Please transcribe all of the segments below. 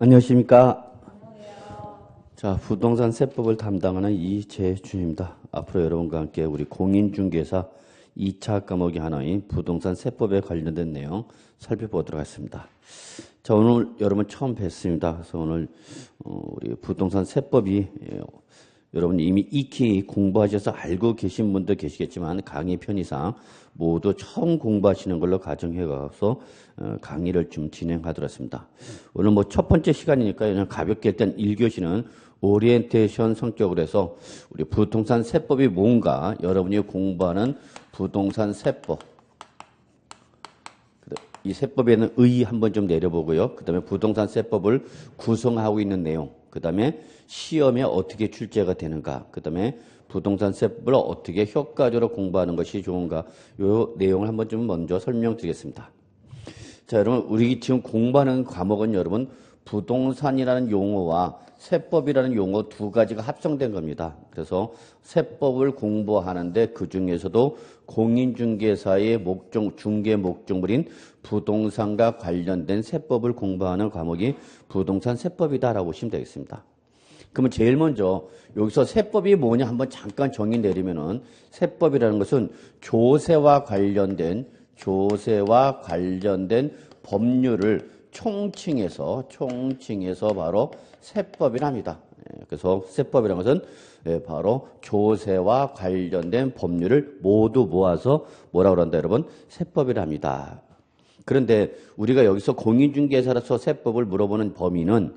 안녕하십니까. 자, 부동산 세법을 담당하는 이재준입니다. 앞으로 여러분과 함께 우리 공인중개사 2차 과목이 하나인 부동산 세법에 관련된 내용 살펴보도록 하겠습니다. 자, 오늘 여러분 처음 뵙습니다. 그래서 오늘 우리 부동산 세법이 여러분 이미 익히 공부하셔서 알고 계신 분도 계시겠지만 강의 편의상 모두 처음 공부하시는 걸로 가정해가서 강의를 좀 진행하도록 하겠습니다. 오늘 뭐 첫 번째 시간이니까 그냥 가볍게 일단 1교시는 오리엔테이션 성격으로 해서 우리 부동산 세법이 뭔가 여러분이 공부하는 부동산 세법 이 세법에는 의 한번 좀 내려보고요. 그 다음에 부동산 세법을 구성하고 있는 내용, 그 다음에 시험에 어떻게 출제가 되는가, 그 다음에 부동산 세법을 어떻게 효과적으로 공부하는 것이 좋은가, 이 내용을 한번 좀 먼저 설명드리겠습니다. 자, 여러분, 우리 지금 공부하는 과목은 여러분 부동산이라는 용어와 세법이라는 용어 두 가지가 합성된 겁니다. 그래서 세법을 공부하는데 그 중에서도 공인중개사의 중개 목적물인 부동산과 관련된 세법을 공부하는 과목이 부동산 세법이다라고 보시면 되겠습니다. 그러면 제일 먼저 여기서 세법이 뭐냐 한번 잠깐 정의 내리면은 세법이라는 것은 조세와 관련된 법률을 총칭해서 바로 세법이랍니다. 그래서 세법이라는 것은 바로 조세와 관련된 법률을 모두 모아서 뭐라고 그런다 여러분? 세법이랍니다. 그런데 우리가 여기서 공인중개사로서 세법을 물어보는 범위는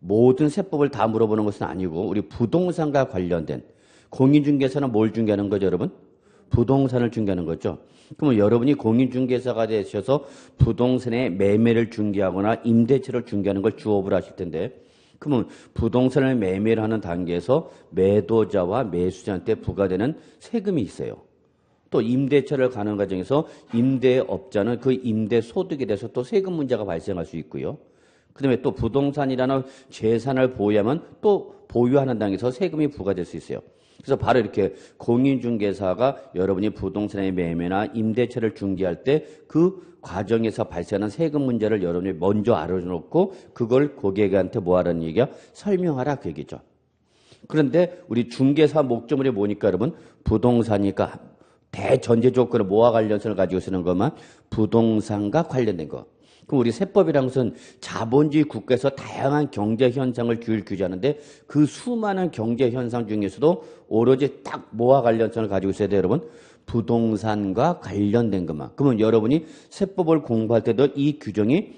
모든 세법을 다 물어보는 것은 아니고 우리 부동산과 관련된 공인중개사는 뭘 중개하는 거죠 여러분? 부동산을 중개하는 거죠. 그러면 여러분이 공인중개사가 되셔서 부동산의 매매를 중개하거나 임대차를 중개하는 걸 주업으로 하실 텐데 그러면 부동산을 매매를 하는 단계에서 매도자와 매수자한테 부과되는 세금이 있어요. 또 임대차를 가는 과정에서 임대업자는 그 임대 소득에 대해서 또 세금 문제가 발생할 수 있고요. 그 다음에 또 부동산이라는 재산을 보유하면 또 보유하는 단계에서 세금이 부과될 수 있어요. 그래서 바로 이렇게 공인중개사가 여러분이 부동산의 매매나 임대차를 중개할 때 그 과정에서 발생하는 세금 문제를 여러분이 먼저 알아놓고 그걸 고객한테 뭐 하라는 얘기야? 설명하라 그 얘기죠. 그런데 우리 중개사 목적물이 뭐니까 여러분? 부동산이니까 대전제 조건을 뭐와 관련성을 가지고 쓰는 것만 부동산과 관련된 거. 그럼 우리 세법이라는 것은 자본주의 국가에서 다양한 경제 현상을 규제하는데 그 수많은 경제 현상 중에서도 오로지 딱 뭐와 관련성을 가지고 있어야 돼요, 여러분? 부동산과 관련된 것만. 그러면 여러분이 세법을 공부할 때도 이 규정이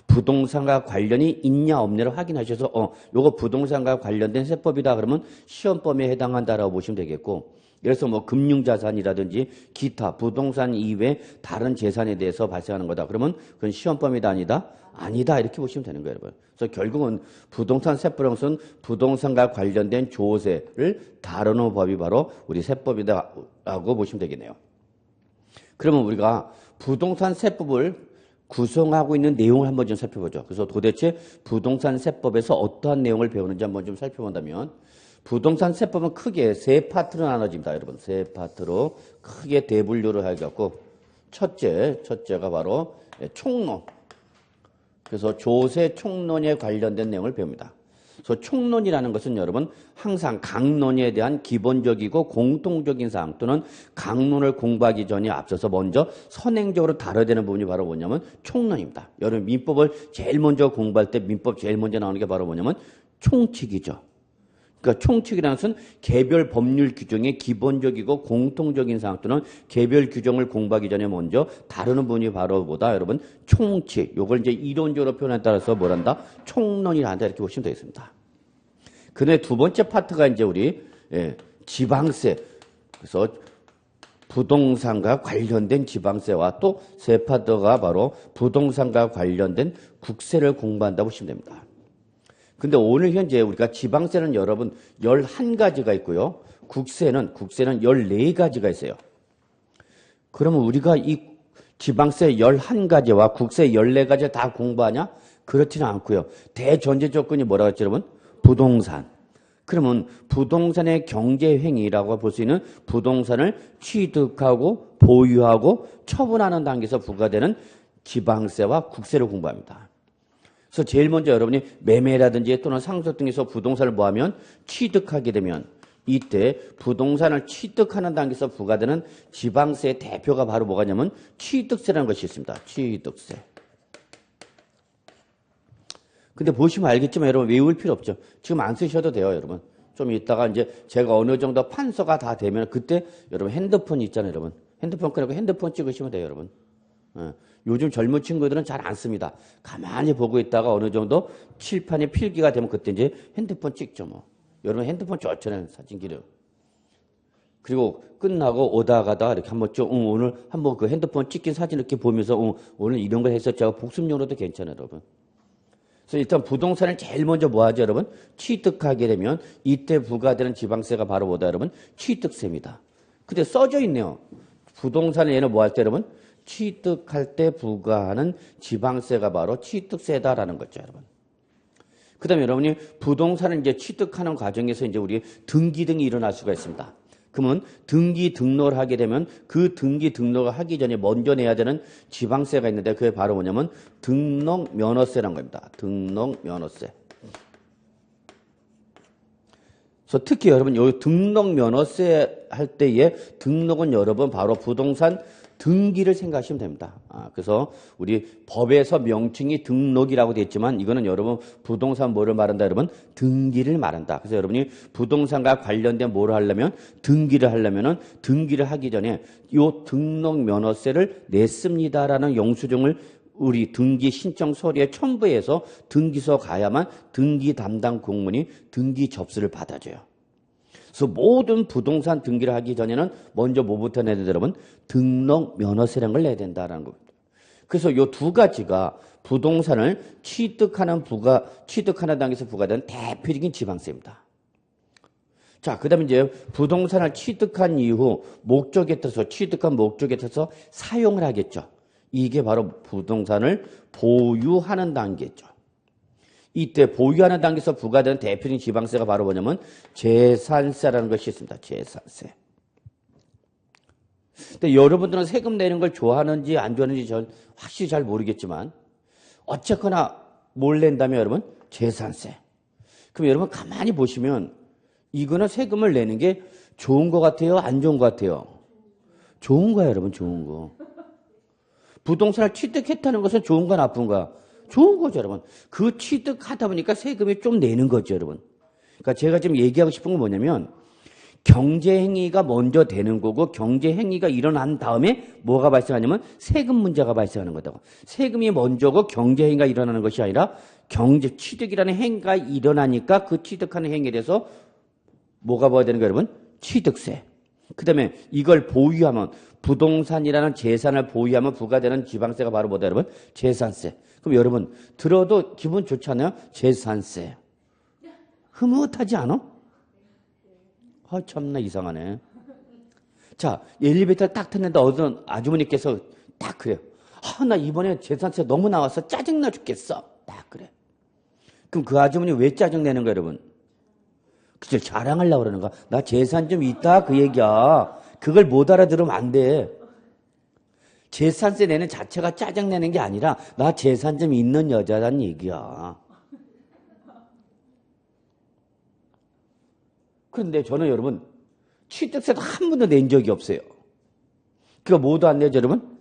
부동산과 관련이 있냐 없냐를 확인하셔서 요거 부동산과 관련된 세법이다 그러면 시험 범위에 해당한다라고 보시면 되겠고 그래서 뭐 금융자산이라든지 기타 부동산 이외 다른 재산에 대해서 발생하는 거다. 그러면 그건 시험 범위다 아니다? 아니다. 이렇게 보시면 되는 거예요, 여러분. 그래서 결국은 부동산 세법이라는 것은 부동산과 관련된 조세를 다루는 법이 바로 우리 세법이다라고 보시면 되겠네요. 그러면 우리가 부동산 세법을 구성하고 있는 내용을 한번 좀 살펴보죠. 그래서 도대체 부동산 세법에서 어떠한 내용을 배우는지 한번 좀 살펴본다면 부동산 세법은 크게 세 파트로 나눠집니다. 여러분. 세 파트로 크게 대분류를 해갖고 첫째가 바로 총론. 그래서 조세 총론에 관련된 내용을 배웁니다. 그래서 총론이라는 것은 여러분 항상 강론에 대한 기본적이고 공통적인 사항 또는 강론을 공부하기 전에 앞서서 먼저 선행적으로 다뤄야 되는 부분이 바로 뭐냐면 총론입니다. 여러분 민법을 제일 먼저 공부할 때 민법 제일 먼저 나오는 게 바로 뭐냐면 총칙이죠. 그러니까 총칙이라는 것은 개별 법률 규정의 기본적이고 공통적인 사항 또는 개별 규정을 공부하기 전에 먼저 다루는 부분이 바로 뭐다 여러분? 총칙. 요걸 이제 이론적으로 표현에 따라서 뭐란다? 총론이라 한다 이렇게 보시면 되겠습니다. 그 다음에 두 번째 파트가 이제 우리 지방세. 그래서 부동산과 관련된 지방세와 또 세 파트가 바로 부동산과 관련된 국세를 공부한다고 보시면 됩니다. 근데 오늘 현재 우리가 지방세는 여러분 11가지가 있고요. 국세는 14가지가 있어요. 그러면 우리가 이 지방세 11가지와 국세 14가지 다 공부하냐? 그렇지는 않고요. 대전제 조건이 뭐라고 했죠, 여러분? 부동산. 그러면 부동산의 경제행위라고 볼 수 있는 부동산을 취득하고 보유하고 처분하는 단계에서 부과되는 지방세와 국세를 공부합니다. 그래서 제일 먼저 여러분이 매매라든지 또는 상속 등에서 부동산을 뭐하면 취득하게 되면 이때 부동산을 취득하는 단계에서 부과되는 지방세의 대표가 바로 뭐가냐면 취득세라는 것이 있습니다. 취득세. 근데 보시면 알겠지만 여러분 외울 필요 없죠. 지금 안 쓰셔도 돼요, 여러분. 좀 이따가 이제 제가 어느 정도 판서가 다 되면 그때 여러분 핸드폰 있잖아요, 여러분. 핸드폰 꺼내고 핸드폰 찍으시면 돼요, 여러분. 요즘 젊은 친구들은 잘 안 씁니다. 가만히 보고 있다가 어느 정도 칠판이 필기가 되면 그때 이제 핸드폰 찍죠, 뭐. 여러분 핸드폰 좋잖아요, 사진기를. 그리고 끝나고 오다 가다 이렇게 한번 쭉, 오늘 한번 그 핸드폰 찍힌 사진 이렇게 보면서, 오늘 이런 걸 했었지 하고 복습용으로도 괜찮아요, 여러분. 그래서 일단 부동산을 제일 먼저 뭐 하죠, 여러분? 취득하게 되면 이때 부과되는 지방세가 바로 뭐다, 여러분? 취득세입니다. 근데 써져 있네요. 부동산을 얘는 뭐 할 때, 여러분? 취득할 때 부과하는 지방세가 바로 취득세다라는 거죠, 여러분. 그 다음에 여러분이 부동산을 이제 취득하는 과정에서 이제 우리 등기 등이 일어날 수가 있습니다. 그러면 등기 등록을 하게 되면 그 등기 등록을 하기 전에 먼저 내야 되는 지방세가 있는데 그게 바로 뭐냐면 등록면허세라는 겁니다. 등록면허세. 그래서 특히 여러분 이 등록면허세 할 때의 등록은 여러분 바로 부동산 등기를 생각하시면 됩니다. 그래서 우리 법에서 명칭이 등록이라고 되어 있지만 이거는 여러분 부동산 뭐를 말한다 여러분? 등기를 말한다. 그래서 여러분이 부동산과 관련된 뭐를 하려면 등기를 하려면은 등기를 하기 전에 이 등록 면허세를 냈습니다라는 영수증을 우리 등기 신청 서류에 첨부해서 등기소 가야만 등기 담당 공무원이 등기 접수를 받아줘요. 그래서 모든 부동산 등기를 하기 전에는 먼저 뭐부터 내야 된다 여러분? 등록 면허세라는 걸 내야 된다는 겁니다. 그래서 이 두 가지가 부동산을 취득하는 단계에서 부과된 대표적인 지방세입니다. 자, 그 다음에 이제 부동산을 취득한 이후 목적에 따라서 취득한 목적에 따라서 사용을 하겠죠. 이게 바로 부동산을 보유하는 단계죠. 이때 보유하는 단계에서 부과되는 대표적인 지방세가 바로 뭐냐면 재산세라는 것이 있습니다. 재산세. 근데 여러분들은 세금 내는 걸 좋아하는지 안 좋아하는지 전 확실히 잘 모르겠지만 어쨌거나 뭘 낸다면 여러분? 재산세. 그럼 여러분 가만히 보시면 이거는 세금을 내는 게 좋은 것 같아요? 안 좋은 것 같아요? 좋은 거야, 여러분. 좋은 거. 부동산을 취득했다는 것은 좋은가 나쁜가? 좋은 거죠, 여러분. 그 취득하다 보니까 세금이 좀 내는 거죠, 여러분. 그러니까 제가 지금 얘기하고 싶은 건 뭐냐면 경제행위가 먼저 되는 거고 경제행위가 일어난 다음에 뭐가 발생하냐면 세금 문제가 발생하는 거다고. 세금이 먼저고 경제행위가 일어나는 것이 아니라 취득이라는 행위가 일어나니까 그 취득하는 행위에 대해서 뭐가 봐야 되는 거예요, 여러분? 취득세. 그 다음에 이걸 보유하면 부동산이라는 재산을 보유하면 부과되는 지방세가 바로 뭐다, 여러분? 재산세. 그럼 여러분 들어도 기분 좋지 않아요? 재산세. 흐뭇하지 않아? 참나 이상하네. 자, 엘리베이터 딱 탔는데 어떤 아주머니께서 딱 그래요. 나 이번에 재산세 너무 나와서 짜증나 죽겠어. 딱 그래. 그럼 그 아주머니 왜 짜증내는 거야, 여러분? 그저 자랑하려고 그러는 거야. 나 재산 좀 있다 그 얘기야. 그걸 못 알아들으면 안 돼. 재산세 내는 자체가 짜증내는 게 아니라 나 재산 좀 있는 여자란 얘기야. 그런데 저는 여러분 취득세도 한 번도 낸 적이 없어요. 그거 뭐도 안 내죠, 여러분?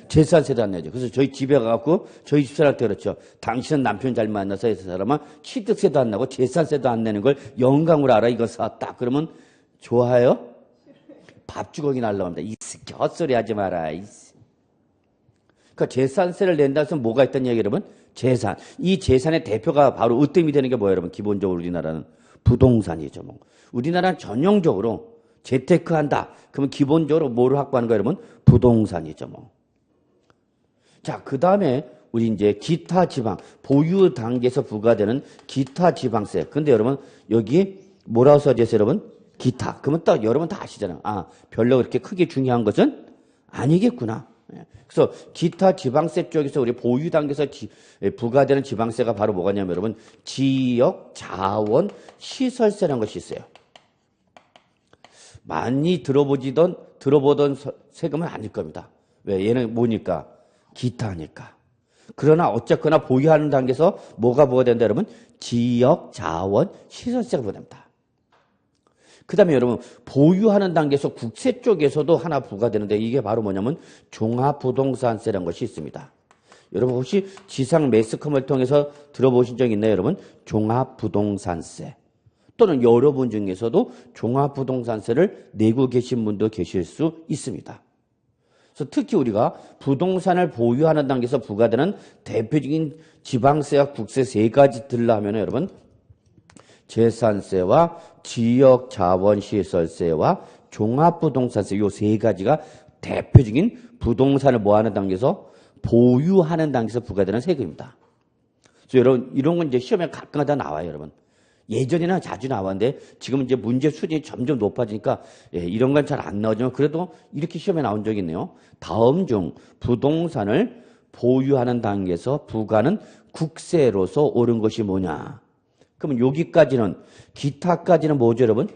재산세도 안 내죠. 그래서 저희 집에 가갖고 저희 집사람한테 그렇죠. 당신은 남편 잘 만나서 이 사람은 취득세도 안 나고 재산세도 안 내는 걸 영광으로 알아. 이거 샀다. 그러면 좋아요? 밥주걱이 날라옵니다. 이 새끼 헛소리 하지 마라. 그러니까 재산세를 낸다 해서 뭐가 있다는 얘기 여러분? 재산. 이 재산의 대표가 바로 으뜸이 되는 게 뭐예요, 여러분? 기본적으로 우리나라는 부동산이죠. 뭐. 우리나라는 전형적으로 재테크한다. 그러면 기본적으로 뭐를 확보하는 거예요, 여러분? 부동산이죠. 뭐. 자, 그 다음에 우리 이제 기타 지방, 보유 단계에서 부과되는 기타 지방세. 근데 여러분, 여기 뭐라고 써져 있어요, 여러분? 기타. 그러면 딱 여러분 다 아시잖아요. 별로 그렇게 크게 중요한 것은 아니겠구나. 그래서 기타 지방세 쪽에서 우리 보유 단계에서 부과되는 지방세가 바로 뭐가냐면 여러분, 지역 자원 시설세라는 것이 있어요. 많이 들어보던 세금은 아닐 겁니다. 왜? 얘는 뭐니까? 기타니까. 그러나 어쨌거나 보유하는 단계에서 뭐가 부과된다 여러분? 지역, 자원, 시설세가 부과됩니다. 그 다음에 여러분 보유하는 단계에서 국세 쪽에서도 하나 부과되는데 이게 바로 뭐냐면 종합부동산세라는 것이 있습니다. 여러분 혹시 지상 매스컴을 통해서 들어보신 적 있나요 여러분? 종합부동산세 또는 여러분 중에서도 종합부동산세를 내고 계신 분도 계실 수 있습니다. 그래서 특히 우리가 부동산을 보유하는 단계에서 부과되는 대표적인 지방세와 국세 세 가지들로 하면 여러분 재산세와 지역자원시설세와 종합부동산세 이 세 가지가 대표적인 부동산을 뭐하는 단계에서 보유하는 단계에서 부과되는 세금입니다. 그래서 여러분 이런 건 이제 시험에 가끔가다 나와요, 여러분. 예전에는 자주 나왔는데 지금 이제 문제 수준이 점점 높아지니까 이런 건 잘 안 나오지만 그래도 이렇게 시험에 나온 적이 있네요. 다음 중 부동산을 보유하는 단계에서 부과하는 국세로서 옳은 것이 뭐냐? 그러면 여기까지는 기타까지는 뭐죠, 여러분?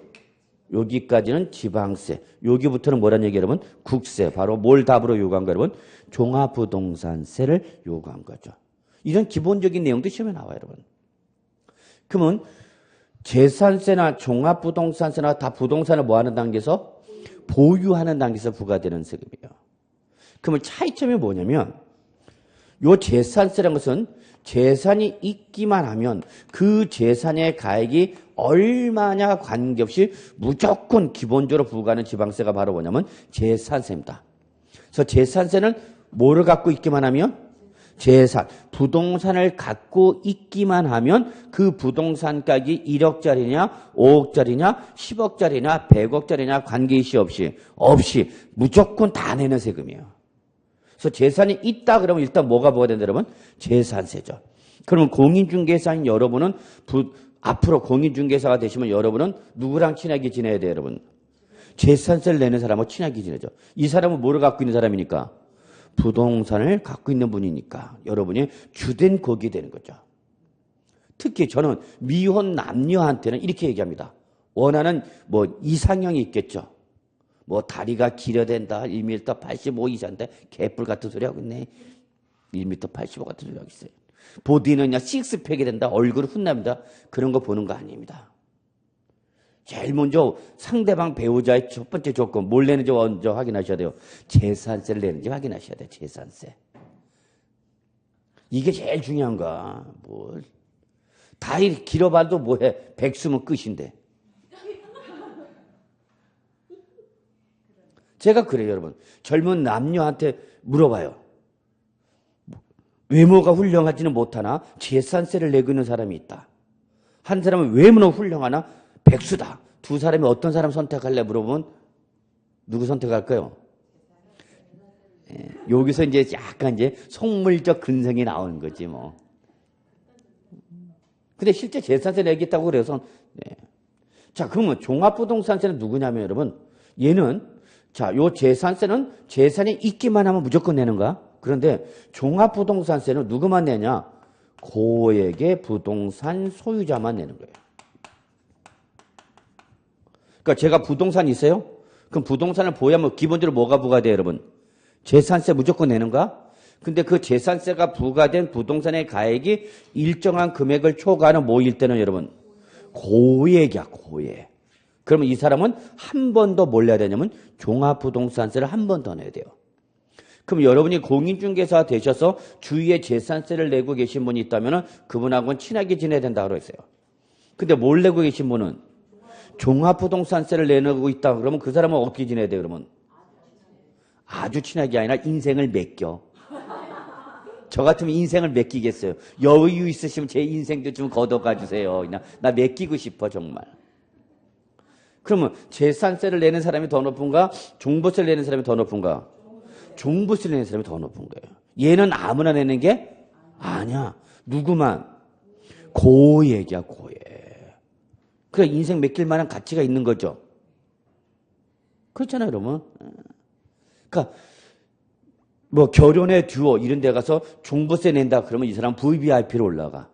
여기까지는 지방세. 여기부터는 뭐란 얘기 여러분? 국세. 바로 뭘 답으로 요구한 거예요, 여러분? 종합부동산세를 요구한 거죠. 이런 기본적인 내용도 시험에 나와요, 여러분. 그러면 재산세나 종합부동산세나 다 부동산을 뭐하는 단계에서 보유하는 단계에서 부과되는 세금이에요. 그러면 차이점이 뭐냐면 요 재산세라는 것은 재산이 있기만 하면 그 재산의 가액이 얼마냐 관계없이 무조건 기본적으로 부과하는 지방세가 바로 뭐냐면 재산세입니다. 그래서 재산세는 뭐를 갖고 있기만 하면 재산, 부동산을 갖고 있기만 하면 그 부동산 가격이 1억짜리냐 5억짜리냐 10억짜리냐 100억짜리냐 관계이시 없이 무조건 다 내는 세금이에요. 그래서 재산이 있다 그러면 일단 뭐가 부과된다 여러분? 재산세죠. 그러면 공인중개사인 여러분은 앞으로 공인중개사가 되시면 여러분은 누구랑 친하게 지내야 돼요 여러분? 재산세를 내는 사람하고 친하게 지내죠. 이 사람은 뭐를 갖고 있는 사람이니까? 부동산을 갖고 있는 분이니까 여러분이 주된 곡이 되는 거죠. 특히 저는 미혼 남녀한테는 이렇게 얘기합니다. 원하는 뭐 이상형이 있겠죠. 뭐 다리가 길어야 된다. 1m 85 이상인데 개뿔 같은 소리 하고 있네. 1m 85 같은 소리 하고 있어요. 보디는 그냥 식스팩이 된다. 얼굴 훈납니다. 그런 거 보는 거 아닙니다. 제일 먼저 상대방 배우자의 첫 번째 조건 뭘 내는지 먼저 확인하셔야 돼요. 재산세를 내는지 확인하셔야 돼요. 재산세. 이게 제일 중요한 거야. 뭘. 다리 길어봐도 뭐해. 백수면 끝인데. 제가 그래요 여러분. 젊은 남녀한테 물어봐요. 외모가 훌륭하지는 못하나 재산세를 내고 있는 사람이 있다. 한 사람은 외모는 훌륭하나 백수다. 두 사람이 어떤 사람 선택할래 물어보면 누구 선택할까요? 여기서 이제 약간 이제 속물적 근성이 나오는 거지 뭐. 근데 실제 재산세 내겠다고 그래서 자 그러면 종합부동산세는 누구냐면 여러분 얘는 자 요 재산세는 재산이 있기만 하면 무조건 내는가? 그런데 종합부동산세는 누구만 내냐? 고액의 부동산 소유자만 내는 거예요. 그러니까 제가 부동산이 있어요? 그럼 부동산을 보유하면 기본적으로 뭐가 부과돼요, 여러분? 재산세 무조건 내는가? 근데 그 재산세가 부과된 부동산의 가액이 일정한 금액을 초과하는 뭐일 때는 여러분? 고액이야, 고액. 그러면 이 사람은 한 번 더 뭘 내야 되냐면 종합부동산세를 한 번 더 내야 돼요. 그럼 여러분이 공인중개사가 되셔서 주위에 재산세를 내고 계신 분이 있다면 그분하고는 친하게 지내야 된다고 했어요. 근데 뭘 내고 계신 분은 종합부동산세를 내고 있다 그러면 그 사람은 어떻게 지내야 돼요 그러면? 아주 친하게 아니라 인생을 맡겨. 저 같으면 인생을 맡기겠어요. 여유 있으시면 제 인생도 좀 걷어가 주세요. 그냥 나 맡기고 싶어 정말. 그러면 재산세를 내는 사람이 더 높은가? 종부세를 내는 사람이 더 높은가? 종부세를 내는 사람이 더 높은 거예요. 얘는 아무나 내는 게 아니야. 누구만? 고액이야, 고액. 그래, 인생 맡길 만한 가치가 있는 거죠. 그렇잖아요, 여러분. 그러니까, 뭐, 결혼의 듀오 이런 데 가서 종부세 낸다 그러면 이 사람 VVIP로 올라가.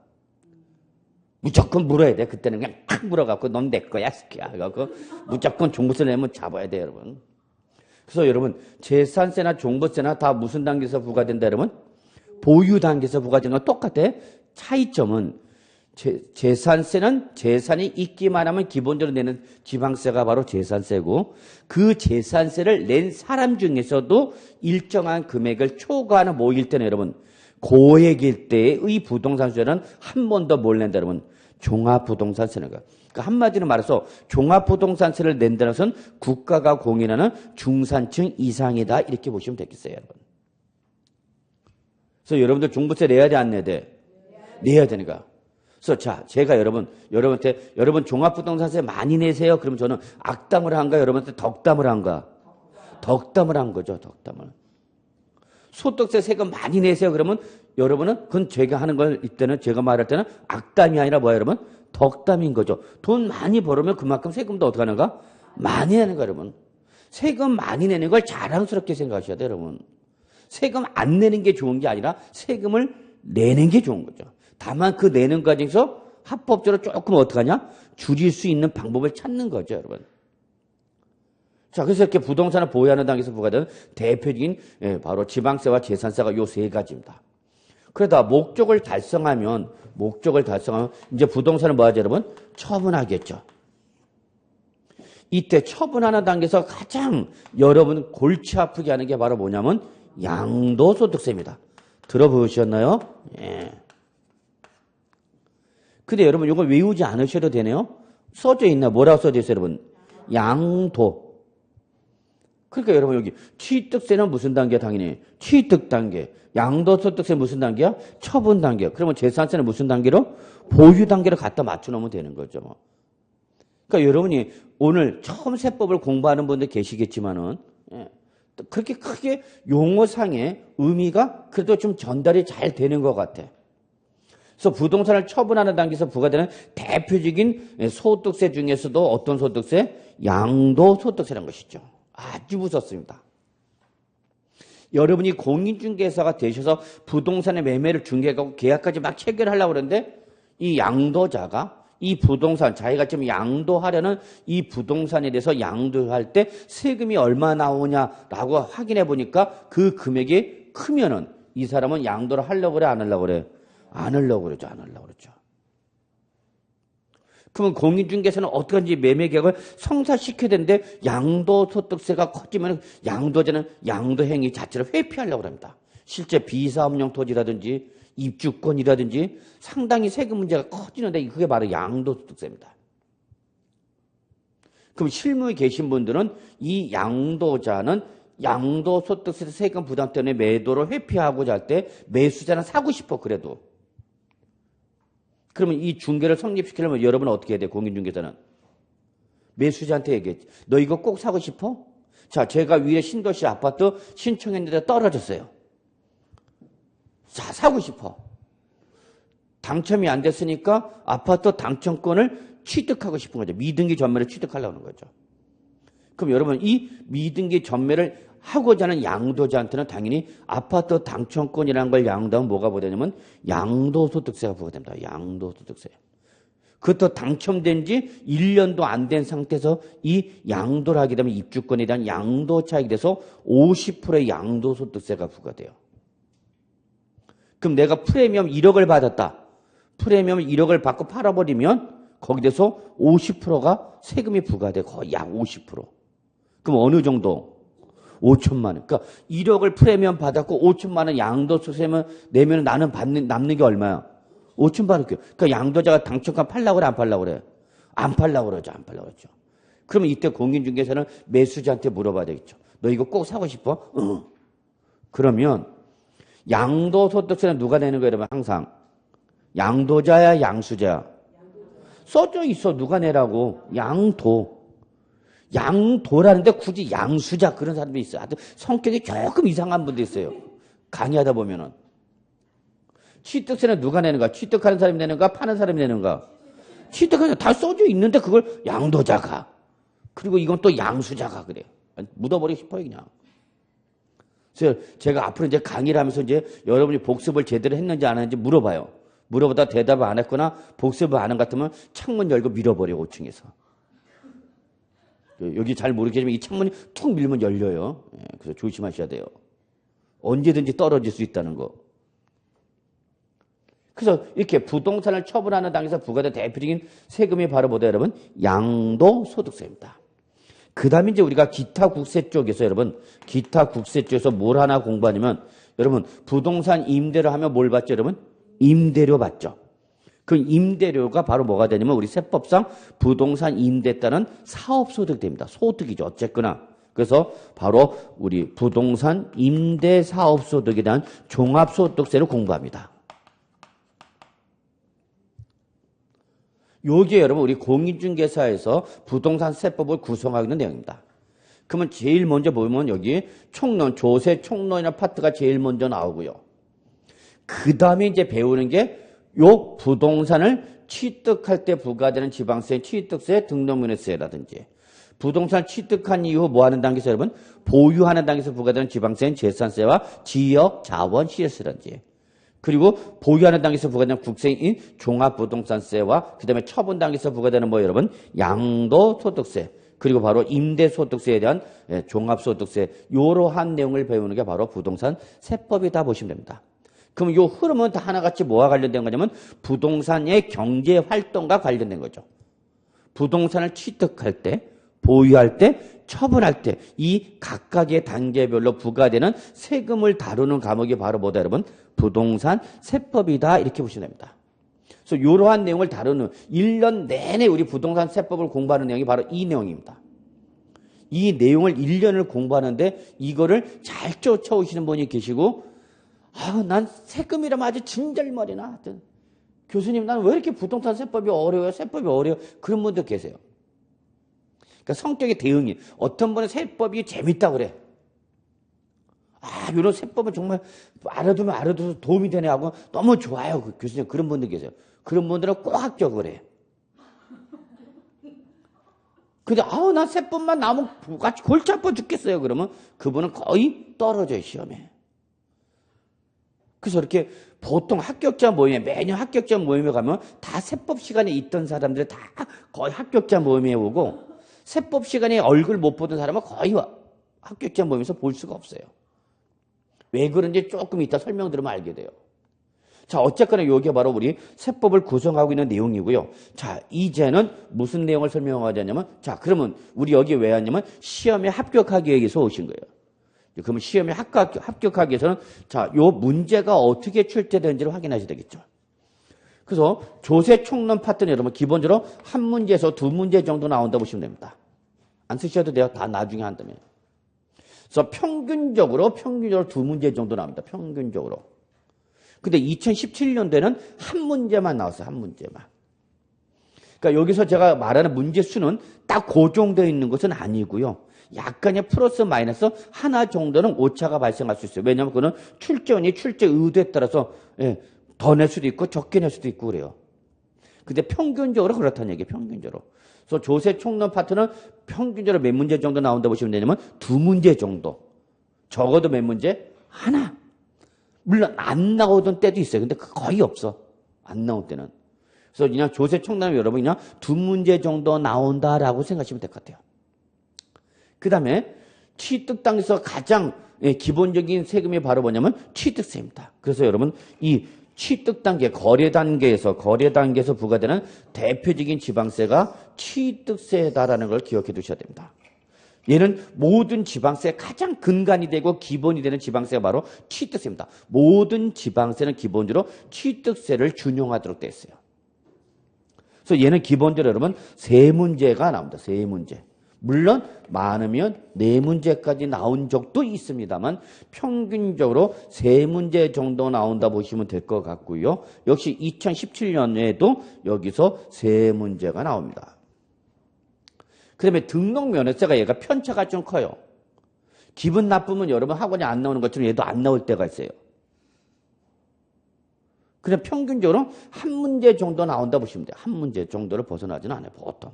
무조건 물어야 돼. 그때는 그냥 탁 물어갖고 넌 내 거야, 스키야. 그래갖고 무조건 종부세 내면 잡아야 돼, 여러분. 그래서 여러분, 재산세나 종부세나 다 무슨 단계에서 부과된다, 여러분? 보유 단계에서 부과되는 건 똑같아. 차이점은 재산세는 재산이 있기만 하면 기본적으로 내는 지방세가 바로 재산세고 그 재산세를 낸 사람 중에서도 일정한 금액을 초과하는 모일 때는 여러분 고액일 때의 부동산세는 한 번 더 뭘 낸다 그러면 종합부동산세는 거야. 그러니까 한마디로 말해서 종합부동산세를 낸다는 것은 국가가 공인하는 중산층 이상이다 이렇게 보시면 되겠어요. 여러분. 그래서 여러분들 종부세 내야 돼 안 내야 돼? 내야 되니까. 그래서 자, 제가 여러분한테 여러분 종합부동산세 많이 내세요. 그러면 저는 악담을 한가 여러분한테 덕담을 한가? 덕담을 한 거죠. 덕담을. 소득세 세금 많이 내세요. 그러면 여러분은 그건 제가 하는 걸 이때는 제가 말할 때는 악담이 아니라 뭐야 여러분? 덕담인 거죠. 돈 많이 벌으면 그만큼 세금도 어떻게 하는가? 많이 내는 거야 여러분. 세금 많이 내는 걸 자랑스럽게 생각하셔야 돼요 여러분. 세금 안 내는 게 좋은 게 아니라 세금을 내는 게 좋은 거죠. 다만 그 내는 과정에서 합법적으로 조금 어떡하냐? 줄일 수 있는 방법을 찾는 거죠, 여러분. 자, 그래서 이렇게 부동산을 보유하는 단계에서 부과되는 대표적인 바로 지방세와 재산세가 요 세 가지입니다. 그러다 목적을 달성하면 이제 부동산을 뭐 하죠, 여러분? 처분하겠죠. 이때 처분하는 단계에서 가장 여러분 골치 아프게 하는 게 바로 뭐냐면 양도소득세입니다. 들어보셨나요? 예. 근데 여러분 이거 외우지 않으셔도 되네요. 써져 있나? 뭐라고 써져 있어요, 여러분? 양도. 그러니까 여러분 여기 취득세는 무슨 단계야? 당연히 취득 단계. 양도소득세 무슨 단계야? 처분 단계. 그러면 재산세는 무슨 단계로? 보유 단계로 갖다 맞춰 놓으면 되는 거죠. 그러니까 여러분이 오늘 처음 세법을 공부하는 분들 계시겠지만은 그렇게 크게 용어상의 의미가 그래도 좀 전달이 잘 되는 것 같아. 그래서 부동산을 처분하는 단계에서 부과되는 대표적인 소득세 중에서도 어떤 소득세? 양도소득세라는 것이죠. 아주 무섭습니다. 여러분이 공인중개사가 되셔서 부동산의 매매를 중개하고 계약까지 막 체결하려고 그러는데 이 양도자가 이 부동산 자기가 지금 양도하려는 이 부동산에 대해서 양도할 때 세금이 얼마 나오냐라고 확인해 보니까 그 금액이 크면은 이 사람은 양도를 하려고 그래 안 하려고 그래? 안 하려고 그러죠. 안 하려고 그러죠. 그러면 공인중개사는 어떻게 하는지 매매계약을 성사시켜야 되는데 양도소득세가 커지면 양도자는 양도행위 자체를 회피하려고 합니다. 실제 비사업용 토지라든지 입주권이라든지 상당히 세금 문제가 커지는데 그게 바로 양도소득세입니다. 그럼 실무에 계신 분들은 이 양도자는 양도소득세 세금 부담 때문에 매도를 회피하고자 할 때 매수자는 사고 싶어 그래도. 그러면 이 중개를 성립시키려면 여러분은 어떻게 해야 돼? 공인중개사는. 매수자한테 얘기했지. 너 이거 꼭 사고 싶어? 자, 제가 위에 신도시 아파트 신청했는데 떨어졌어요. 자, 사고 싶어. 당첨이 안 됐으니까 아파트 당첨권을 취득하고 싶은 거죠. 미등기 전매를 취득하려고 하는 거죠. 그럼 여러분 이 미등기 전매를 하고자 하는 양도자한테는 당연히 아파트 당첨권이라는 걸 양도하면 뭐가 부과되냐면 양도소득세가 부과됩니다. 양도소득세. 그것도 당첨된 지 1년도 안 된 상태에서 이 양도를 하게 되면 입주권에 대한 양도 차익이 돼서 50%의 양도소득세가 부과돼요. 그럼 내가 프리미엄 1억을 받았다. 프리미엄 1억을 받고 팔아버리면 거기에 대해서 50%가 세금이 부과돼. 거의 약 50%. 그럼 어느 정도? 5천만 원. 그러니까 1억을 프리미엄 받았고 5천만 원 양도소득세 내면 나는 남는 게 얼마야? 5천만 원. 그러니까 양도자가 당첨권 팔려고 그래? 안 팔려고 그래? 안 팔려고 그러죠. 안 팔려고 그러죠. 그러면 이때 공인중개사는 매수자한테 물어봐야 되겠죠. 너 이거 꼭 사고 싶어? 응. 그러면 양도소득세는 누가 내는 거예요, 여러분? 항상. 양도자야, 양수자야? 써져 있어. 누가 내라고? 양도. 양도라는데 굳이 양수자 그런 사람도 있어요. 하여튼 성격이 조금 이상한 분도 있어요. 강의하다 보면은. 취득세는 누가 내는가? 취득하는 사람이 내는가? 파는 사람이 내는가? 취득하는 다 써져 있는데 그걸 양도자가. 그리고 이건 또 양수자가 그래. 묻어버리고 싶어요, 그냥. 그래서 제가 앞으로 이제 강의를 하면서 이제 여러분이 복습을 제대로 했는지 안 했는지 물어봐요. 물어보다 대답을 안 했거나 복습을 안 한 것 같으면 창문 열고 밀어버려, 5층에서. 여기 잘 모르겠지만 이 창문이 툭 밀면 열려요. 그래서 조심하셔야 돼요. 언제든지 떨어질 수 있다는 거. 그래서 이렇게 부동산을 처분하는 당에서 부과된 대표적인 세금이 바로 뭐다 여러분? 양도소득세입니다. 그 다음에 이제 우리가 기타 국세 쪽에서 여러분, 기타 국세 쪽에서 뭘 하나 공부하냐면 여러분, 부동산 임대를 하면 뭘 받죠 여러분? 임대료 받죠. 그 임대료가 바로 뭐가 되냐면 우리 세법상 부동산 임대에 따른 사업소득입니다. 소득이죠. 어쨌거나. 그래서 바로 우리 부동산 임대 사업소득에 대한 종합소득세를 공부합니다. 요게 여러분 우리 공인중개사에서 부동산 세법을 구성하고 있는 내용입니다. 그러면 제일 먼저 보면 여기 총론, 조세 총론이라는 파트가 제일 먼저 나오고요. 그 다음에 이제 배우는 게 요 부동산을 취득할 때 부과되는 지방세, 취득세, 등록면허세라든지 부동산 취득한 이후 뭐 하는 단계에서 여러분? 보유하는 단계에서 부과되는 지방세인 재산세와 지역 자원 CS라든지 그리고 보유하는 단계에서 부과되는 국세인 종합부동산세와 그 다음에 처분 단계에서 부과되는 뭐 여러분? 양도소득세 그리고 바로 임대소득세에 대한 종합소득세 이러한 내용을 배우는 게 바로 부동산 세법이다 보시면 됩니다. 그럼 이 흐름은 다 하나같이 뭐와 관련된 거냐면 부동산의 경제활동과 관련된 거죠. 부동산을 취득할 때, 보유할 때, 처분할 때 이 각각의 단계별로 부과되는 세금을 다루는 과목이 바로 뭐다 여러분? 부동산 세법이다 이렇게 보시면 됩니다. 그래서 이러한 내용을 다루는 1년 내내 우리 부동산 세법을 공부하는 내용이 바로 이 내용입니다. 이 내용을 1년을 공부하는데 이거를 잘 쫓아오시는 분이 계시고 난 세금이라면 아주 진절머리나 하여튼 교수님 난 왜 이렇게 부동산 세법이 어려워요? 세법이 어려워요? 그런 분도 계세요. 그러니까 성격의 대응이 어떤 분은 세법이 재밌다 그래. 이런 세법은 정말 알아두면 도움이 되네 하고 너무 좋아요. 교수님 그런 분들 계세요. 그런 분들은 꼭 합격을 해. 근데 난 세법만 나오면 같이 골치 아파 죽겠어요. 그러면 그분은 거의 떨어져요 시험에. 그래서 이렇게 보통 합격자 모임에 매년 합격자 모임에 가면 다 세법 시간에 있던 사람들이 다 거의 합격자 모임에 오고 세법 시간에 얼굴 못 보던 사람은 거의 합격자 모임에서 볼 수가 없어요. 왜 그런지 조금 이따 설명드리면 알게 돼요. 자, 어쨌거나 이게 바로 우리 세법을 구성하고 있는 내용이고요. 자, 이제는 무슨 내용을 설명하자냐면 자, 그러면 우리 여기 왜 왔냐면 시험에 합격하기 위해서 오신 거예요. 그러면 시험에 합격하기 위해서는 자, 요 문제가 어떻게 출제되는지를 확인하셔야 되겠죠. 그래서 조세 총론 파트는 여러분 기본적으로 한 문제에서 두 문제 정도 나온다 보시면 됩니다. 안 쓰셔도 돼요. 다 나중에 한다면. 그래서 평균적으로 두 문제 정도 나옵니다. 평균적으로. 근데 2017년도에는 한 문제만 나왔어요. 한 문제만. 그러니까 여기서 제가 말하는 문제 수는 딱 고정되어 있는 것은 아니고요. 약간의 플러스 마이너스 하나 정도는 오차가 발생할 수 있어요. 왜냐하면 그거는 출제원이 출제 의도에 따라서 더 낼 수도 있고 적게 낼 수도 있고 그래요. 근데 평균적으로 그렇다는 얘기예요. 평균적으로. 그래서 조세 총론 파트는 평균적으로 몇 문제 정도 나온다 보시면 되냐면 두 문제 정도. 적어도 몇 문제? 하나. 물론 안 나오던 때도 있어요. 근데 거의 없어. 안 나올 때는. 그래서 그냥 조세 총론은 여러분 그냥 두 문제 정도 나온다라고 생각하시면 될 것 같아요. 그 다음에 취득 단계에서 가장 기본적인 세금이 바로 뭐냐면 취득세입니다. 그래서 여러분 이 취득 단계, 거래 단계에서 부과되는 대표적인 지방세가 취득세다라는 걸 기억해 두셔야 됩니다. 얘는 모든 지방세의 가장 근간이 되고 기본이 되는 지방세가 바로 취득세입니다. 모든 지방세는 기본적으로 취득세를 준용하도록 되어 있어요. 그래서 얘는 기본적으로 여러분 세 문제가 나옵니다. 세 문제. 물론 많으면 네 문제까지 나온 적도 있습니다만 평균적으로 세 문제 정도 나온다 보시면 될 것 같고요. 역시 2017년에도 여기서 세 문제가 나옵니다. 그 다음에 등록면허세가 얘가 편차가 좀 커요. 기분 나쁘면 여러분 학원에 안 나오는 것처럼 얘도 안 나올 때가 있어요. 그냥 평균적으로 한 문제 정도 나온다 보시면 돼요. 한 문제 정도를 벗어나지는 않아요. 보통.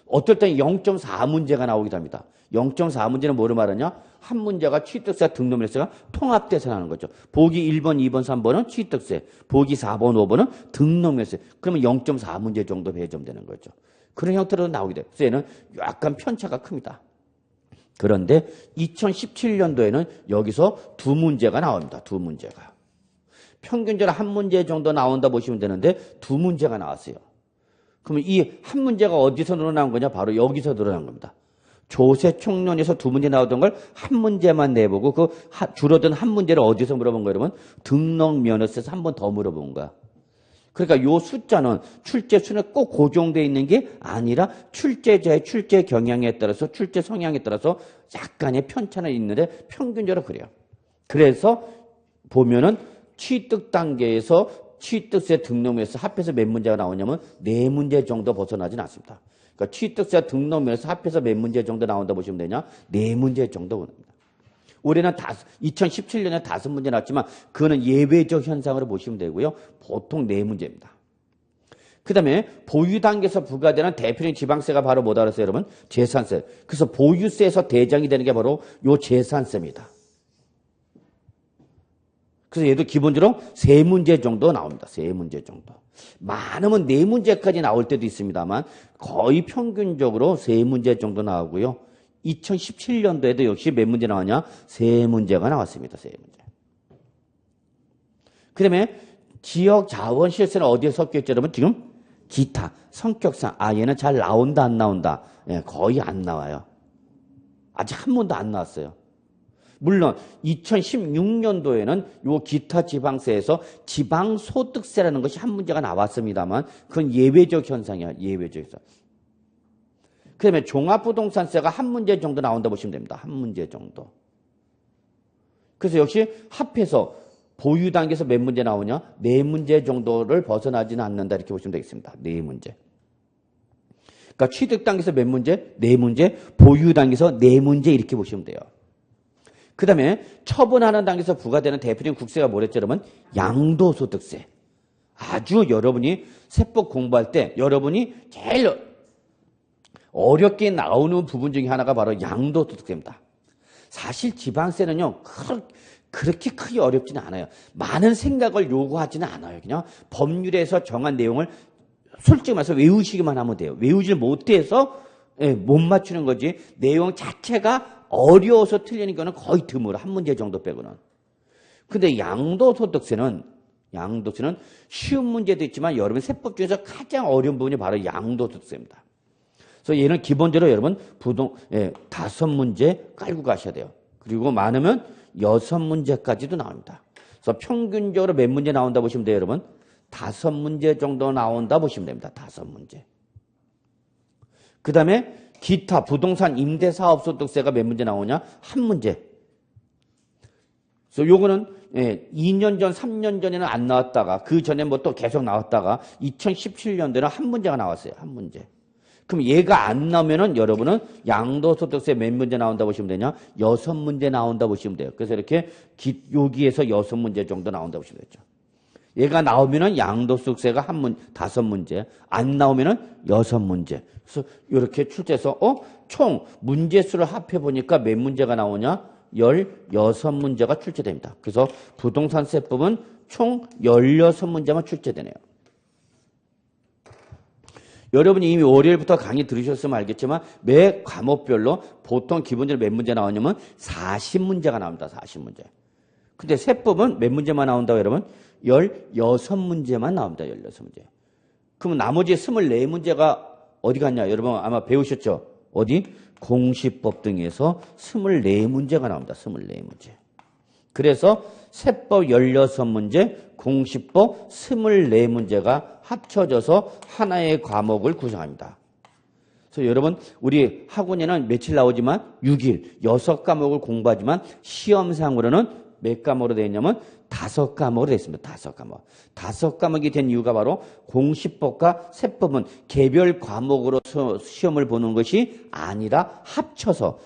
어떨 때는 0.4문제가 나오기도 합니다. 0.4문제는 뭐를 말하냐? 한 문제가 취득세, 등록면허세가 통합돼서 나오는 거죠. 보기 1번, 2번, 3번은 취득세, 보기 4번, 5번은 등록면허세. 그러면 0.4문제 정도 배점되는 거죠. 그런 형태로 나오게 돼요. 그래서 얘는 약간 편차가 큽니다. 그런데 2017년도에는 여기서 두 문제가 나옵니다. 두 문제가. 평균적으로 한 문제 정도 나온다 보시면 되는데 두 문제가 나왔어요. 그러면 이 한 문제가 어디서 늘어난 거냐? 바로 여기서 늘어난 겁니다. 조세 총론에서 두 문제 나오던 걸 한 문제만 내보고 그 줄어든 한 문제를 어디서 물어본 거예요, 여러분? 등록면허세에서 한 번 더 물어본 거야. 그러니까 요 숫자는 출제수는 꼭 고정되어 있는 게 아니라 출제자의 출제 경향에 따라서 출제 성향에 따라서 약간의 편차는 있는데 평균적으로 그래요. 그래서 보면은 취득 단계에서 취득세 등록면에서 합해서 몇 문제가 나오냐면 4문제 정도 벗어나진 않습니다. 그러니까 취득세 등록면에서 합해서 몇 문제 정도 나온다 보시면 되냐? 4문제 정도 오릅니다. 올해는 2017년에 5문제 나왔지만 그거는 예외적 현상으로 보시면 되고요. 보통 4문제입니다. 그 다음에 보유 단계에서 부과되는 대표적인 지방세가 바로 뭐다 그랬어요, 여러분? 재산세. 그래서 보유세에서 대장이 되는 게 바로 요 재산세입니다. 그래서 얘도 기본적으로 3문제 정도 나옵니다. 3문제 정도. 많으면 4문제까지 나올 때도 있습니다만 거의 평균적으로 3문제 정도 나오고요. 2017년도에도 역시 몇 문제 나왔냐? 3문제가 나왔습니다. 3문제. 그 다음에 지역 자원 실세는 어디에 섞여 있죠, 여러분? 지금 기타, 성격상. 얘는 잘 나온다, 안 나온다? 예, 거의 안 나와요. 아직 한 번도 안 나왔어요. 물론 2016년도에는 요 기타 지방세에서 지방소득세라는 것이 한 문제가 나왔습니다만 그건 예외적 현상이야. 예외적 현상. 그 다음에 종합부동산세가 한 문제 정도 나온다 보시면 됩니다. 한 문제 정도. 그래서 역시 합해서 보유 단계에서 몇 문제 나오냐? 4문제 정도를 벗어나지는 않는다 이렇게 보시면 되겠습니다. 4문제. 그러니까 취득 단계에서 몇 문제? 4문제. 보유 단계에서 4문제 이렇게 보시면 돼요. 그 다음에 처분하는 단계에서 부과되는 대표적인 국세가 뭐랬죠, 여러분? 양도소득세. 아주 여러분이 세법 공부할 때 여러분이 제일 어렵게 나오는 부분 중에 하나가 바로 양도소득세입니다. 사실 지방세는요, 그렇게 크게 어렵지는 않아요. 많은 생각을 요구하지는 않아요. 그냥 법률에서 정한 내용을 솔직히 말해서 외우시기만 하면 돼요. 외우질 못해서 못 맞추는 거지 내용 자체가 어려워서 틀리는 거는 거의 드물어. 한 문제 정도 빼고는. 근데 양도소득세는 쉬운 문제도 있지만 여러분 세법 중에서 가장 어려운 부분이 바로 양도소득세입니다. 그래서 얘는 기본적으로 여러분 5문제 깔고 가셔야 돼요. 그리고 많으면 6문제까지도 나옵니다. 그래서 평균적으로 몇 문제 나온다 보시면 돼요, 여러분? 5문제 정도 나온다 보시면 됩니다. 5문제. 그 다음에 기타 부동산 임대사업소득세가 몇 문제 나오냐? 한 문제. 그래서 요거는 2년 전, 3년 전에는 안 나왔다가 그 전에 뭐 또 계속 나왔다가 2017년도에는 한 문제가 나왔어요. 한 문제. 그럼 얘가 안 나오면은 여러분은 양도소득세 몇 문제 나온다 보시면 되냐? 6문제 나온다 보시면 돼요. 그래서 이렇게 여기에서 6문제 정도 나온다 보시면 되죠. 얘가 나오면은 양도소득세가 5문제, 안 나오면은 6문제. 그래서 이렇게 출제해서 총 문제수를 합해 보니까 몇 문제가 나오냐? 16문제가 출제됩니다. 그래서 부동산세법은 총 16문제만 출제되네요. 여러분이 이미 월요일부터 강의 들으셨으면 알겠지만 매 과목별로 보통 기본적으로 몇 문제 나오냐면 40문제가 나옵니다. 40문제. 근데 세법은 몇 문제만 나온다고 여러분? 16문제만 나옵니다. 16문제. 그럼 나머지 24문제가 어디 갔냐? 여러분 아마 배우셨죠? 어디? 공시법 등에서 24문제가 나옵니다. 24문제. 그래서 세법 16문제, 공시법 24문제가 합쳐져서 하나의 과목을 구성합니다. 그래서 여러분 우리 학원에는 며칠 나오지만 6일, 6과목을 공부하지만 시험상으로는 몇 과목으로 되어 있냐면 5과목으로 되어 있습니다. 5과목. 5과목이 된 이유가 바로 공시법과 세법은 개별 과목으로 시험을 보는 것이 아니라 합쳐서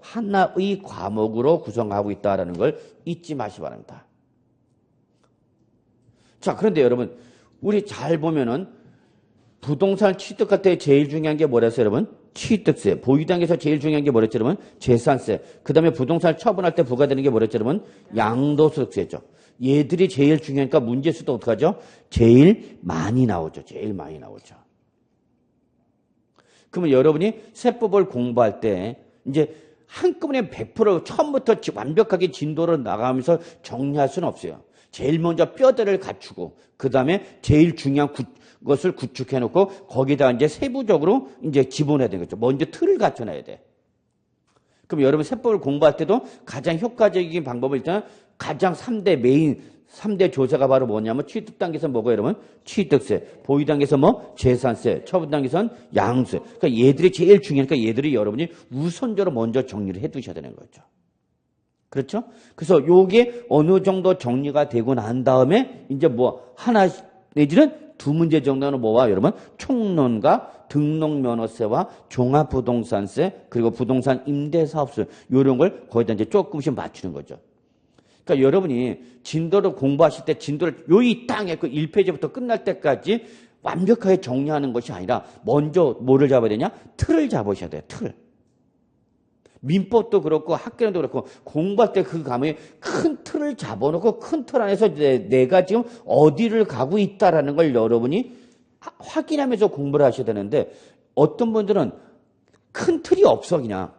하나의 과목으로 구성하고 있다는 걸 잊지 마시기 바랍니다. 자, 그런데 여러분 우리 잘 보면은 부동산 취득할 때 제일 중요한 게 뭐랬어요, 여러분? 취득세. 보유 단계에서 제일 중요한 게 뭐랬죠, 여러분? 재산세. 그 다음에 부동산을 처분할 때 부과되는 게 뭐랬죠, 여러분? 양도소득세죠. 얘들이 제일 중요하니까 문제수도 어떡하죠? 제일 많이 나오죠. 제일 많이 나오죠. 그러면 여러분이 세법을 공부할 때 이제 한꺼번에 100% 처음부터 완벽하게 진도를 나가면서 정리할 수는 없어요. 제일 먼저 뼈대를 갖추고 그 다음에 제일 중요한 것을 구축해놓고 거기다 이제 세부적으로 이제 집어넣어야 되는 거죠. 먼저 틀을 갖춰놔야 돼. 그럼 여러분 세법을 공부할 때도 가장 효과적인 방법은 일단 가장 3대 조세가 바로 뭐냐면 취득 단계에서 뭐고 여러분? 취득세. 보유 단계에서 뭐? 재산세. 처분 단계에서는 양세. 그러니까 얘들이 제일 중요하니까 얘들이 여러분이 우선적으로 먼저 정리를 해 두셔야 되는 거죠. 그렇죠? 그래서 요게 어느 정도 정리가 되고 난 다음에 이제 뭐 하나 내지는 두 문제 정도는 뭐와 여러분? 총론과 등록면허세와 종합부동산세 그리고 부동산 임대사업세 이런 걸 거기다 이제 조금씩 맞추는 거죠. 그러니까 여러분이 진도를 공부하실 때 진도를 요이 땅에 그 1페이지부터 끝날 때까지 완벽하게 정리하는 것이 아니라 먼저 뭐를 잡아야 되냐? 틀을 잡으셔야 돼요. 틀. 민법도 그렇고 학교도 그렇고 공부할 때 그 과목에 큰 틀을 잡아놓고 큰 틀 안에서 내가 지금 어디를 가고 있다라는 걸 여러분이 확인하면서 공부를 하셔야 되는데 어떤 분들은 큰 틀이 없어 그냥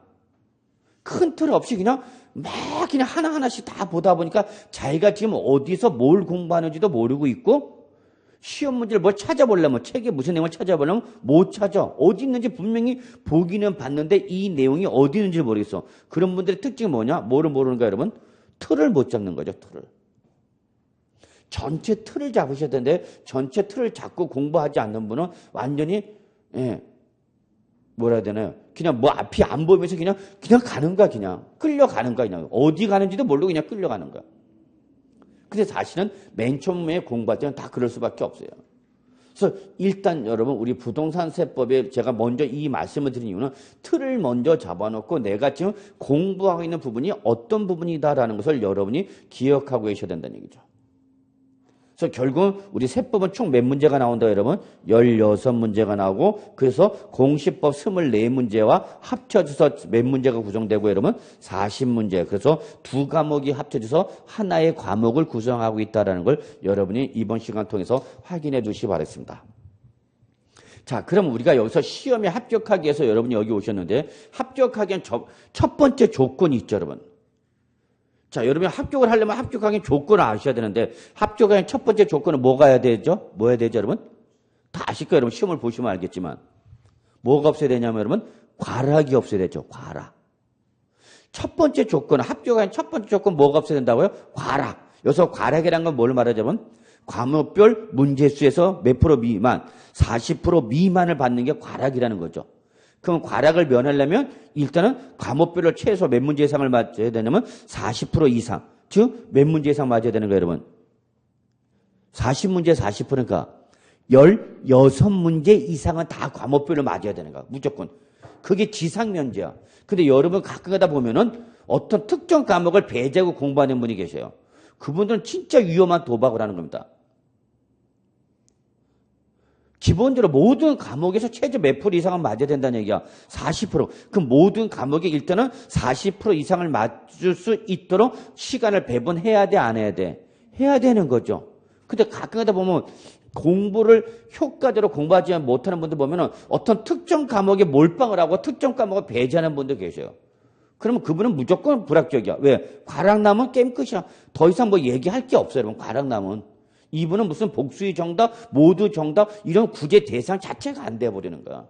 큰 틀 없이 그냥 막 그냥 하나하나씩 다 보다 보니까 자기가 지금 어디서 뭘 공부하는지도 모르고 있고 시험 문제를 뭐 찾아보려면 책에 무슨 내용을 찾아보려면 못 찾아. 어디 있는지 분명히 보기는 봤는데 이 내용이 어디 있는지 모르겠어. 그런 분들의 특징이 뭐냐? 뭐를 모르는가 여러분? 틀을 못 잡는 거죠. 틀을. 전체 틀을 잡으셔야 되는데 전체 틀을 잡고 공부하지 않는 분은 완전히 뭐라 해야 되나요? 그냥 뭐 앞이 안 보이면서 그냥 가는 거야. 그냥 끌려가는 거야. 그냥 어디 가는지도 모르고 그냥 끌려가는 거야. 근데 사실은 맨 처음에 공부할 때는 다 그럴 수밖에 없어요. 그래서 일단 여러분 우리 부동산세법에 제가 먼저 이 말씀을 드린 이유는 틀을 먼저 잡아놓고 내가 지금 공부하고 있는 부분이 어떤 부분이다라는 것을 여러분이 기억하고 계셔야 된다는 얘기죠. 그래서 결국 우리 세법은 총 몇 문제가 나온다 여러분? 16문제가 나오고 그래서 공시법 24문제와 합쳐져서 몇 문제가 구성되고 여러분? 40문제. 그래서 두 과목이 합쳐져서 하나의 과목을 구성하고 있다는 걸 여러분이 이번 시간 통해서 확인해 주시기 바랍니다. 자, 그럼 우리가 여기서 시험에 합격하기 위해서 여러분이 여기 오셨는데 합격하기 위한 첫 번째 조건이 있죠 여러분. 자, 여러분이 합격을 하려면 합격하기 조건을 아셔야 되는데 합격하기 첫 번째 조건은 뭐가 해야 되죠? 뭐 해야 되죠, 여러분? 다 아실 거예요, 여러분. 시험을 보시면 알겠지만. 뭐가 없어야 되냐면 여러분, 과락이 없어야 되죠, 과락. 첫 번째 조건, 합격하기 첫 번째 조건 뭐가 없어야 된다고요? 과락. 여기서 과락이라는 건 뭘 말하자면 과목별 문제수에서 몇 프로 미만, 40% 미만을 받는 게 과락이라는 거죠. 그럼 과락을 면하려면 일단은 과목별로 최소 몇 문제 이상을 맞아야 되냐면 40% 이상. 즉 몇 문제 이상 맞아야 되는 거예요, 여러분? 40문제 40%니까 16문제 이상은 다 과목별로 맞아야 되는 거야. 무조건. 그게 지상면제야. 근데 여러분 가끔 가다 보면은 어떤 특정 과목을 배제하고 공부하는 분이 계셔요. 그분들은 진짜 위험한 도박을 하는 겁니다. 기본적으로 모든 과목에서 최저 몇 프로 이상은 맞아야 된다는 얘기야. 40%. 그 모든 과목에 일단은 40% 이상을 맞출 수 있도록 시간을 배분해야 돼, 안 해야 돼? 해야 되는 거죠. 근데 가끔 하다 보면 공부를 효과적으로 공부하지 못하는 분들 보면은 어떤 특정 과목에 몰빵을 하고 특정 과목을 배제하는 분들 계셔요. 그러면 그분은 무조건 불합격이야. 왜? 과락남은 게임 끝이야. 더 이상 뭐 얘기할 게 없어요, 여러분. 과락남은. 이분은 무슨 복수의 정답, 모두 정답 이런 구제 대상 자체가 안 돼버리는 거야.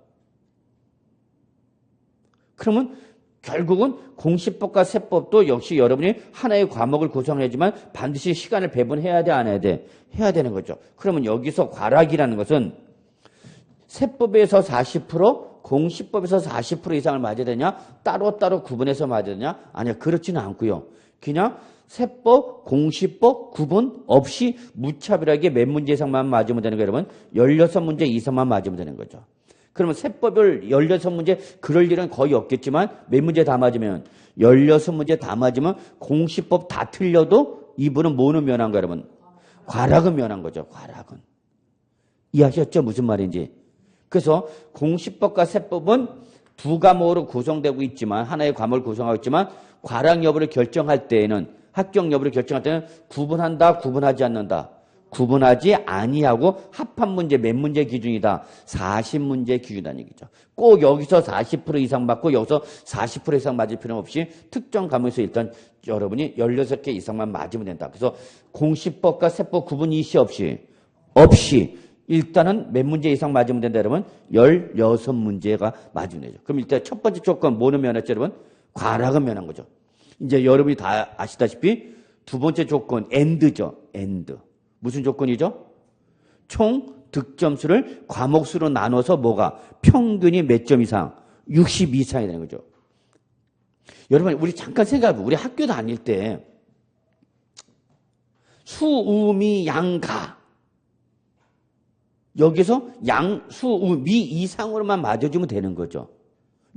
그러면 결국은 공시법과 세법도 역시 여러분이 하나의 과목을 구성하지만 반드시 시간을 배분해야 돼, 안 해야 돼? 해야 되는 거죠. 그러면 여기서 과락이라는 것은 세법에서 40%, 공시법에서 40% 이상을 맞아야 되냐? 따로따로 구분해서 맞아야 되냐? 아니요, 그렇지는 않고요. 그냥 세법, 공시법 구분 없이 무차별하게 몇 문제 이상만 맞으면 되는 거예요, 여러분? 16문제 이상만 맞으면 되는 거죠. 그러면 세법을 16문제 그럴 일은 거의 없겠지만 몇 문제 다 맞으면 16문제 다 맞으면 공시법 다 틀려도 이분은 뭐는 면한 거예요, 여러분? 과락은 면한 거죠. 과락은. 이해하셨죠? 무슨 말인지. 그래서 공시법과 세법은 두 과목으로 구성되고 있지만 하나의 과목을 구성하고 있지만 과락 여부를 결정할 때에는 합격 여부를 결정할 때는 구분한다, 구분하지 않는다. 구분하지 아니하고 합한 문제 몇 문제 기준이다? 40문제 기준이라는 얘기죠. 꼭 여기서 40% 이상 맞고 여기서 40% 이상 맞을 필요는 없이 특정 과목에서 일단 여러분이 16개 이상만 맞으면 된다. 그래서 공시법과 세법 구분 이시 없이 일단은 몇 문제 이상 맞으면 된다, 여러분? 16문제가 맞으면 되죠. 그럼 일단 첫 번째 조건 뭐는 면했죠, 여러분? 과락은 면한 거죠. 이제 여러분이 다 아시다시피 두 번째 조건 AND죠. AND. 무슨 조건이죠? 총 득점수를 과목수로 나눠서 뭐가? 평균이 몇 점 이상? 60 이상이 되는 거죠. 여러분, 우리 잠깐 생각해보면 우리 학교 다닐 때 수, 우, 미, 양, 가. 여기서 양, 수, 우, 미 이상으로만 맞아주면 되는 거죠.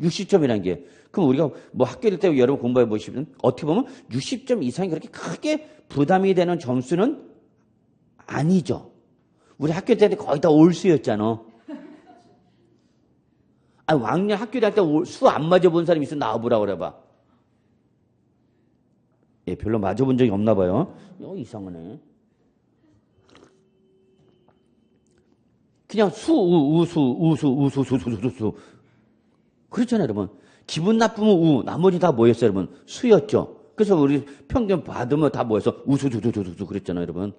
60점이라는 게. 그럼 우리가 뭐 학교 다닐 때 여러분 공부해 보시면 어떻게 보면 60점 이상이 그렇게 크게 부담이 되는 점수는 아니죠. 우리 학교 다닐 때 거의 다 올수였잖아. 아니, 왕년 학교 다닐 때 수 안 맞아본 사람 있으면 나와보라고 그래봐. 예, 별로 맞아본 적이 없나 봐요. 이상하네. 그냥 수, 우수. 그렇잖아요, 여러분. 기분 나쁘면 우, 나머지 다 뭐였어요, 여러분? 수였죠. 그래서 우리 평균 받으면 다 뭐였어? 우수, 그랬잖아요, 여러분.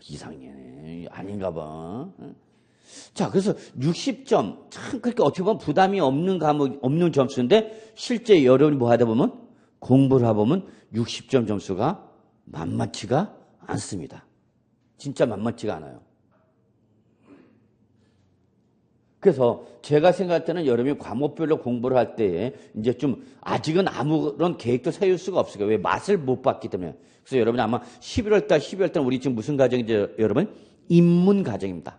이상해. 아닌가 봐. 자, 그래서 60점. 참, 그렇게 어떻게 보면 부담이 없는 과목, 없는 점수인데, 실제 여러분이 뭐 하다 보면, 공부를 하다 보면 60점 점수가 만만치가 않습니다. 진짜 만만치가 않아요. 그래서 제가 생각할 때는 여러분이 과목별로 공부를 할 때에 이제 좀 아직은 아무런 계획도 세울 수가 없어요. 왜? 맛을 못 봤기 때문에. 그래서 여러분이 아마 11월달 우리 지금 무슨 과정이죠, 여러분? 입문 과정입니다.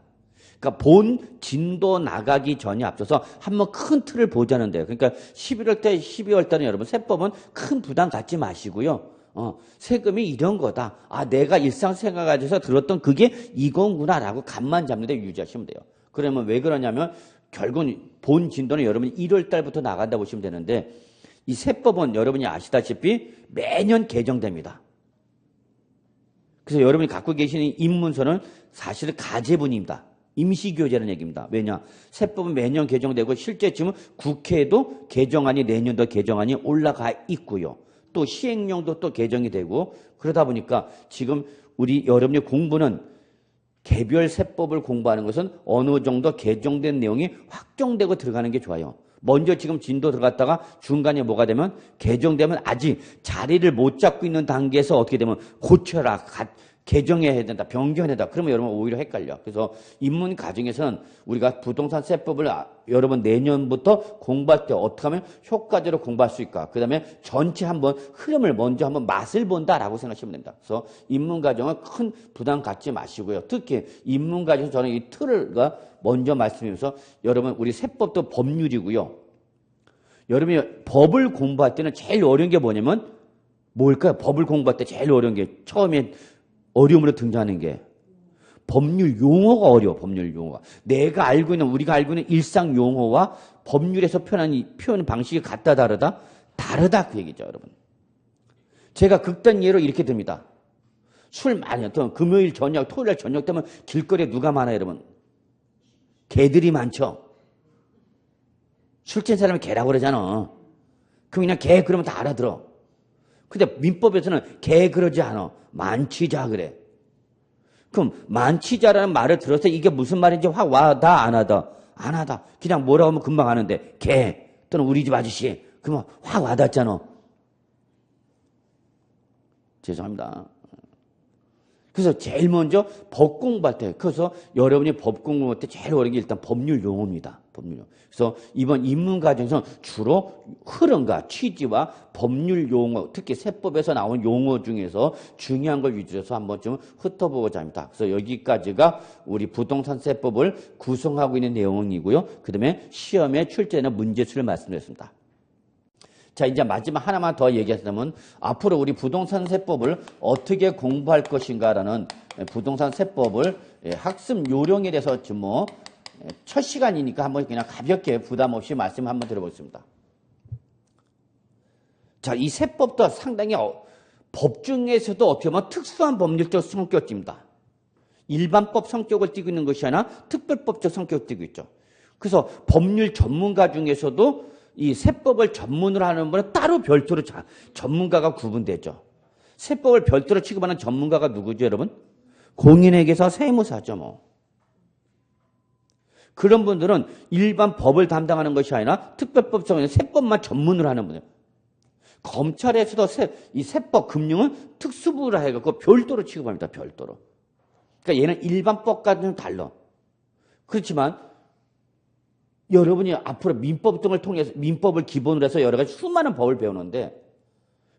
그러니까 본 진도 나가기 전에 앞서서 한번 큰 틀을 보자는데요. 그러니까 11월달, 12월달은 여러분 세법은 큰 부담 갖지 마시고요. 세금이 이런 거다. 아, 내가 일상생활에서 들었던 그게 이건구나라고 감만 잡는 데 유지하시면 돼요. 그러면 왜 그러냐면 결국은 본 진도는 여러분이 1월 달부터 나간다 보시면 되는데 이 세법은 여러분이 아시다시피 매년 개정됩니다. 그래서 여러분이 갖고 계시는 입문서는 사실은 가제분입니다. 임시교재라는 얘기입니다. 왜냐? 세법은 매년 개정되고 실제 지금 국회에도 개정안이 내년도 개정안이 올라가 있고요. 또 시행령도 또 개정이 되고 그러다 보니까 지금 우리 여러분이 공부는 개별 세법을 공부하는 것은 어느 정도 개정된 내용이 확정되고 들어가는 게 좋아요. 먼저 지금 진도 들어갔다가 중간에 뭐가 되면 개정되면 아직 자리를 못 잡고 있는 단계에서 어떻게 되면 고쳐라, 개정해야 된다, 변경해야 된다. 그러면 여러분 오히려 헷갈려. 그래서 입문 과정에서는 우리가 부동산 세법을 여러분 내년부터 공부할 때 어떻게 하면 효과적으로 공부할 수 있을까? 그 다음에 전체 한번 흐름을 먼저 한번 맛을 본다라고 생각하시면 됩니다. 그래서 입문 과정은 큰 부담 갖지 마시고요. 특히 입문 과정에서 저는 이 틀을 먼저 말씀드리면서 여러분 우리 세법도 법률이고요. 여러분이 법을 공부할 때는 제일 어려운 게 뭐냐면 뭘까요? 법을 공부할 때 제일 어려운 게 처음에 어려움으로 등장하는 게 법률 용어가 어려워. 법률 용어가. 내가 알고 있는 우리가 알고 있는 일상 용어와 법률에서 표현 방식이 같다 다르다 그 얘기죠, 여러분. 제가 극단 예로 이렇게 듭니다. 술 많이 했던 금요일 저녁, 토요일 저녁 되면 길거리에 누가 많아요, 여러분? 개들이 많죠. 술 취한 사람이 개라고 그러잖아. 그럼 그냥 개 그러면 다 알아들어. 근데 민법에서는 개 그러지 않아. 만취자 그래. 그럼 만취자라는 말을 들어서 이게 무슨 말인지 확 와다 안 하다? 안 하다. 그냥 뭐라고 하면 금방 아는데 개 또는 우리 집 아저씨 그러면 확 와닿잖아. 죄송합니다. 그래서 제일 먼저 법 공부할 때, 그래서 여러분이 법 공부할 때 제일 어려운 게 일단 법률 용어입니다. 법률 용어. 그래서 이번 입문 과정에서는 주로 흐름과 취지와 법률 용어, 특히 세법에서 나온 용어 중에서 중요한 걸 위주해서 한번 좀 훑어보고자 합니다. 그래서 여기까지가 우리 부동산 세법을 구성하고 있는 내용이고요. 그 다음에 시험에 출제되는 문제수를 말씀드렸습니다. 자, 이제 마지막 하나만 더 얘기하자면 앞으로 우리 부동산 세법을 어떻게 공부할 것인가라는 부동산 세법을 학습 요령에 대해서 좀 첫 시간이니까 한번 그냥 가볍게 부담 없이 말씀 한번 드려보겠습니다. 자, 이 세법도 상당히 법 중에서도 어떻게 보면 특수한 법률적 성격을 띱니다. 일반법 성격을 띠고 있는 것이 아니라 특별법적 성격을 띠고 있죠. 그래서 법률 전문가 중에서도 이 세법을 전문으로 하는 분은 따로 별도로 전문가가 구분되죠. 세법을 별도로 취급하는 전문가가 누구죠, 여러분? 공인회계사 세무사죠, 뭐. 그런 분들은 일반 법을 담당하는 것이 아니라 특별법적인 세법만 전문으로 하는 분이에요. 검찰에서도 이 세법, 금융은 특수부라 해갖고 별도로 취급합니다, 별도로. 그러니까 얘는 일반법과는 좀 달라. 그렇지만 여러분이 앞으로 민법 등을 통해서 민법을 기본으로 해서 여러 가지 수많은 법을 배우는데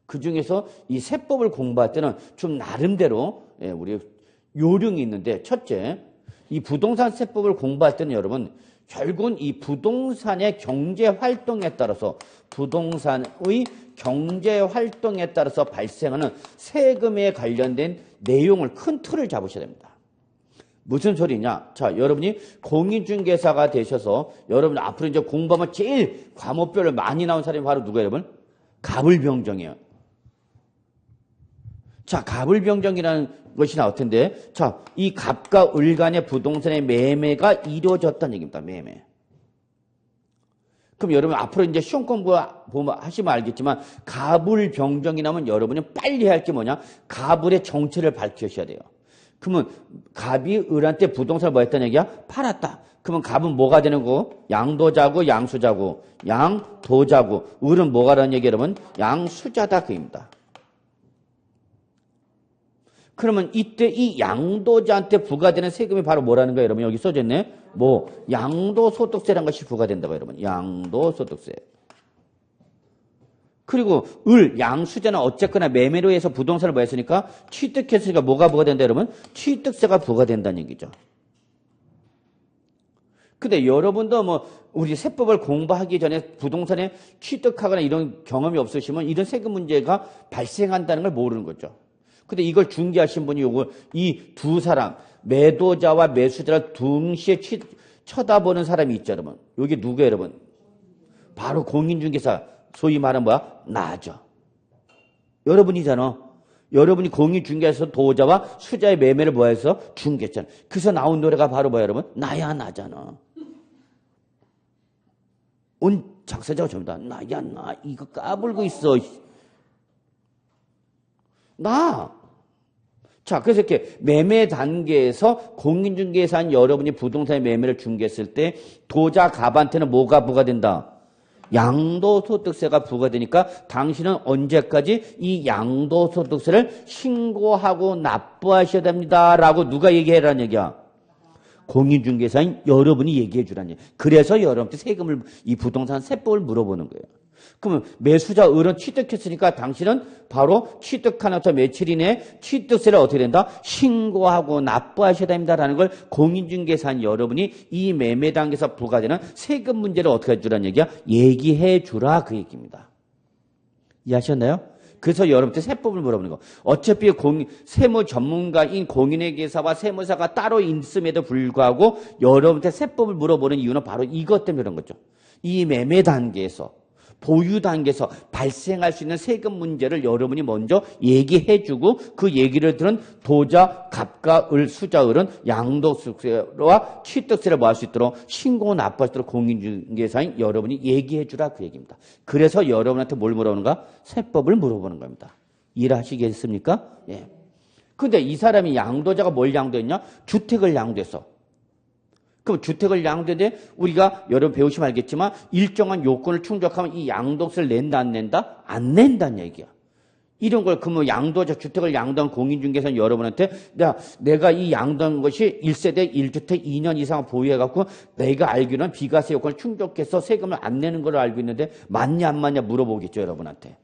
그 중에서 이 세법을 공부할 때는 좀 나름대로 우리 요령이 있는데 첫째, 이 부동산 세법을 공부할 때는 여러분 결국은 이 부동산의 경제 활동에 따라서 부동산의 경제 활동에 따라서 발생하는 세금에 관련된 내용을 큰 틀을 잡으셔야 됩니다. 무슨 소리냐? 자, 여러분이 공인중개사가 되셔서 여러분 앞으로 이제 공부하면 제일 과목별로 많이 나온 사람이 바로 누구예요, 여러분? 갑을병정이에요. 자, 갑을병정이라는 것이 나올 텐데, 자, 이 갑과 을 간의 부동산의 매매가 이루어졌다는 얘기입니다, 매매. 그럼 여러분 앞으로 이제 시험 공부 하시면 알겠지만, 갑을병정이 나오면 여러분이 빨리 해야 할 게 뭐냐? 갑을의 정체를 밝히셔야 돼요. 그러면 갑이 을한테 부동산을 뭐 했다는 얘기야? 팔았다. 그러면 갑은 뭐가 되는 거고? 양도자고 양수자고 양도자고 을은 뭐가 라는 얘기 여러분? 양수자다 그 얘기입니다. 그러면 이때 이 양도자한테 부과되는 세금이 바로 뭐라는 거예요, 여러분? 여기 써졌네. 뭐 양도소득세라는 것이 부과된다고 여러분. 양도소득세. 그리고 을, 양수자는 어쨌거나 매매로 해서 부동산을 뭐 했으니까 취득했으니까 뭐가 부과된다 여러분? 취득세가 부과된다는 얘기죠. 근데 여러분도 뭐 우리 세법을 공부하기 전에 부동산에 취득하거나 이런 경험이 없으시면 이런 세금 문제가 발생한다는 걸 모르는 거죠. 근데 이걸 중개하신 분이 이 두 사람, 매도자와 매수자를 동시에 쳐다보는 사람이 있죠, 여러분. 여기 누구예요, 여러분? 바로 공인중개사. 소위 말하면 뭐야? 나죠. 여러분이잖아. 여러분이 공인중개사에서 도자와 수자의 매매를 뭐해서 중개했잖아. 그래서 나온 노래가 바로 뭐야, 여러분? 나야 나잖아. 온 작사자가 전부 다 나야 나 이거 까불고 있어. 나. 자, 그래서 이렇게 매매 단계에서 공인중개사인 여러분이 부동산의 매매를 중개했을 때 도자 갑한테는 뭐가 부과된다? 양도소득세가 부과되니까 당신은 언제까지 이 양도소득세를 신고하고 납부하셔야 됩니다. 라고 누가 얘기해라는 얘기야? 공인중개사인 여러분이 얘기해 주라는 얘기야. 그래서 여러분한테 세금을, 이 부동산 세법을 물어보는 거예요. 그러면 매수자 을은 취득했으니까 당신은 바로 취득하면서 며칠 이내에 취득세를 어떻게 된다? 신고하고 납부하셔야 됩니다라는 걸 공인중개사인 여러분이 이 매매 단계에서 부과되는 세금 문제를 어떻게 해주라는 얘기야? 얘기해 주라 그 얘기입니다. 이해하셨나요? 그래서 여러분한테 세법을 물어보는 거. 어차피 세무 전문가인 공인회계사와 세무사가 따로 있음에도 불구하고 여러분한테 세법을 물어보는 이유는 바로 이것 때문에 그런 거죠. 이 매매 단계에서 보유 단계에서 발생할 수 있는 세금 문제를 여러분이 먼저 얘기해주고 그 얘기를 들은 도자, 갑과 을, 수자, 을은 양도소득세와 취득세를 뭐 할 수 있도록 신고 납부할 수 있도록 공인중개사인 여러분이 얘기해주라 그 얘기입니다. 그래서 여러분한테 뭘 물어보는가? 세법을 물어보는 겁니다. 이해하시겠습니까? 예. 근데 이 사람이 양도자가 뭘 양도했냐? 주택을 양도했어. 그럼 주택을 양도인데 우리가 여러분 배우시면 알겠지만 일정한 요건을 충족하면 이 양도세를 낸다 안 낸다? 안 낸다는 얘기야. 이런 걸 그러면 양도자 주택을 양도한 공인중개사는 여러분한테 내가 이 양도한 것이 1세대 1주택 2년 이상 보유해갖고 내가 알기로는 비과세 요건을 충족해서 세금을 안 내는 걸 알고 있는데 맞냐 안 맞냐 물어보겠죠 여러분한테.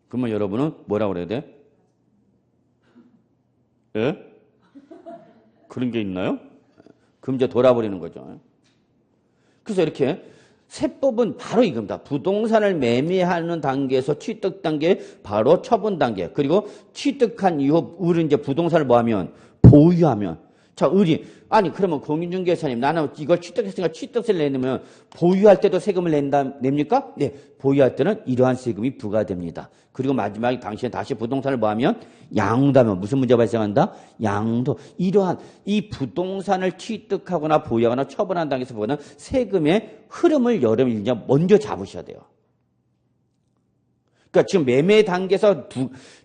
그러면 여러분은 뭐라고 그래야 돼? 예? 그런 게 있나요? 그럼 이제 돌아버리는 거죠. 그래서 이렇게 세법은 바로 이겁니다. 부동산을 매매하는 단계에서 취득 단계, 바로 처분 단계. 그리고 취득한 이후 우리 이제 부동산을 뭐하면 보유하면 자, 아니, 그러면 공인중개사님, 나는 이걸 취득했으니까 취득세를 내면 보유할 때도 세금을 냅니까? 네, 보유할 때는 이러한 세금이 부과됩니다. 그리고 마지막에 당신이 다시 부동산을 뭐 하면? 양도하면 무슨 문제가 발생한다? 양도. 이러한 이 부동산을 취득하거나 보유하거나 처분한 당에서 보는 세금의 흐름을 여러분이 이제 먼저 잡으셔야 돼요. 그러니까 지금 매매 단계에서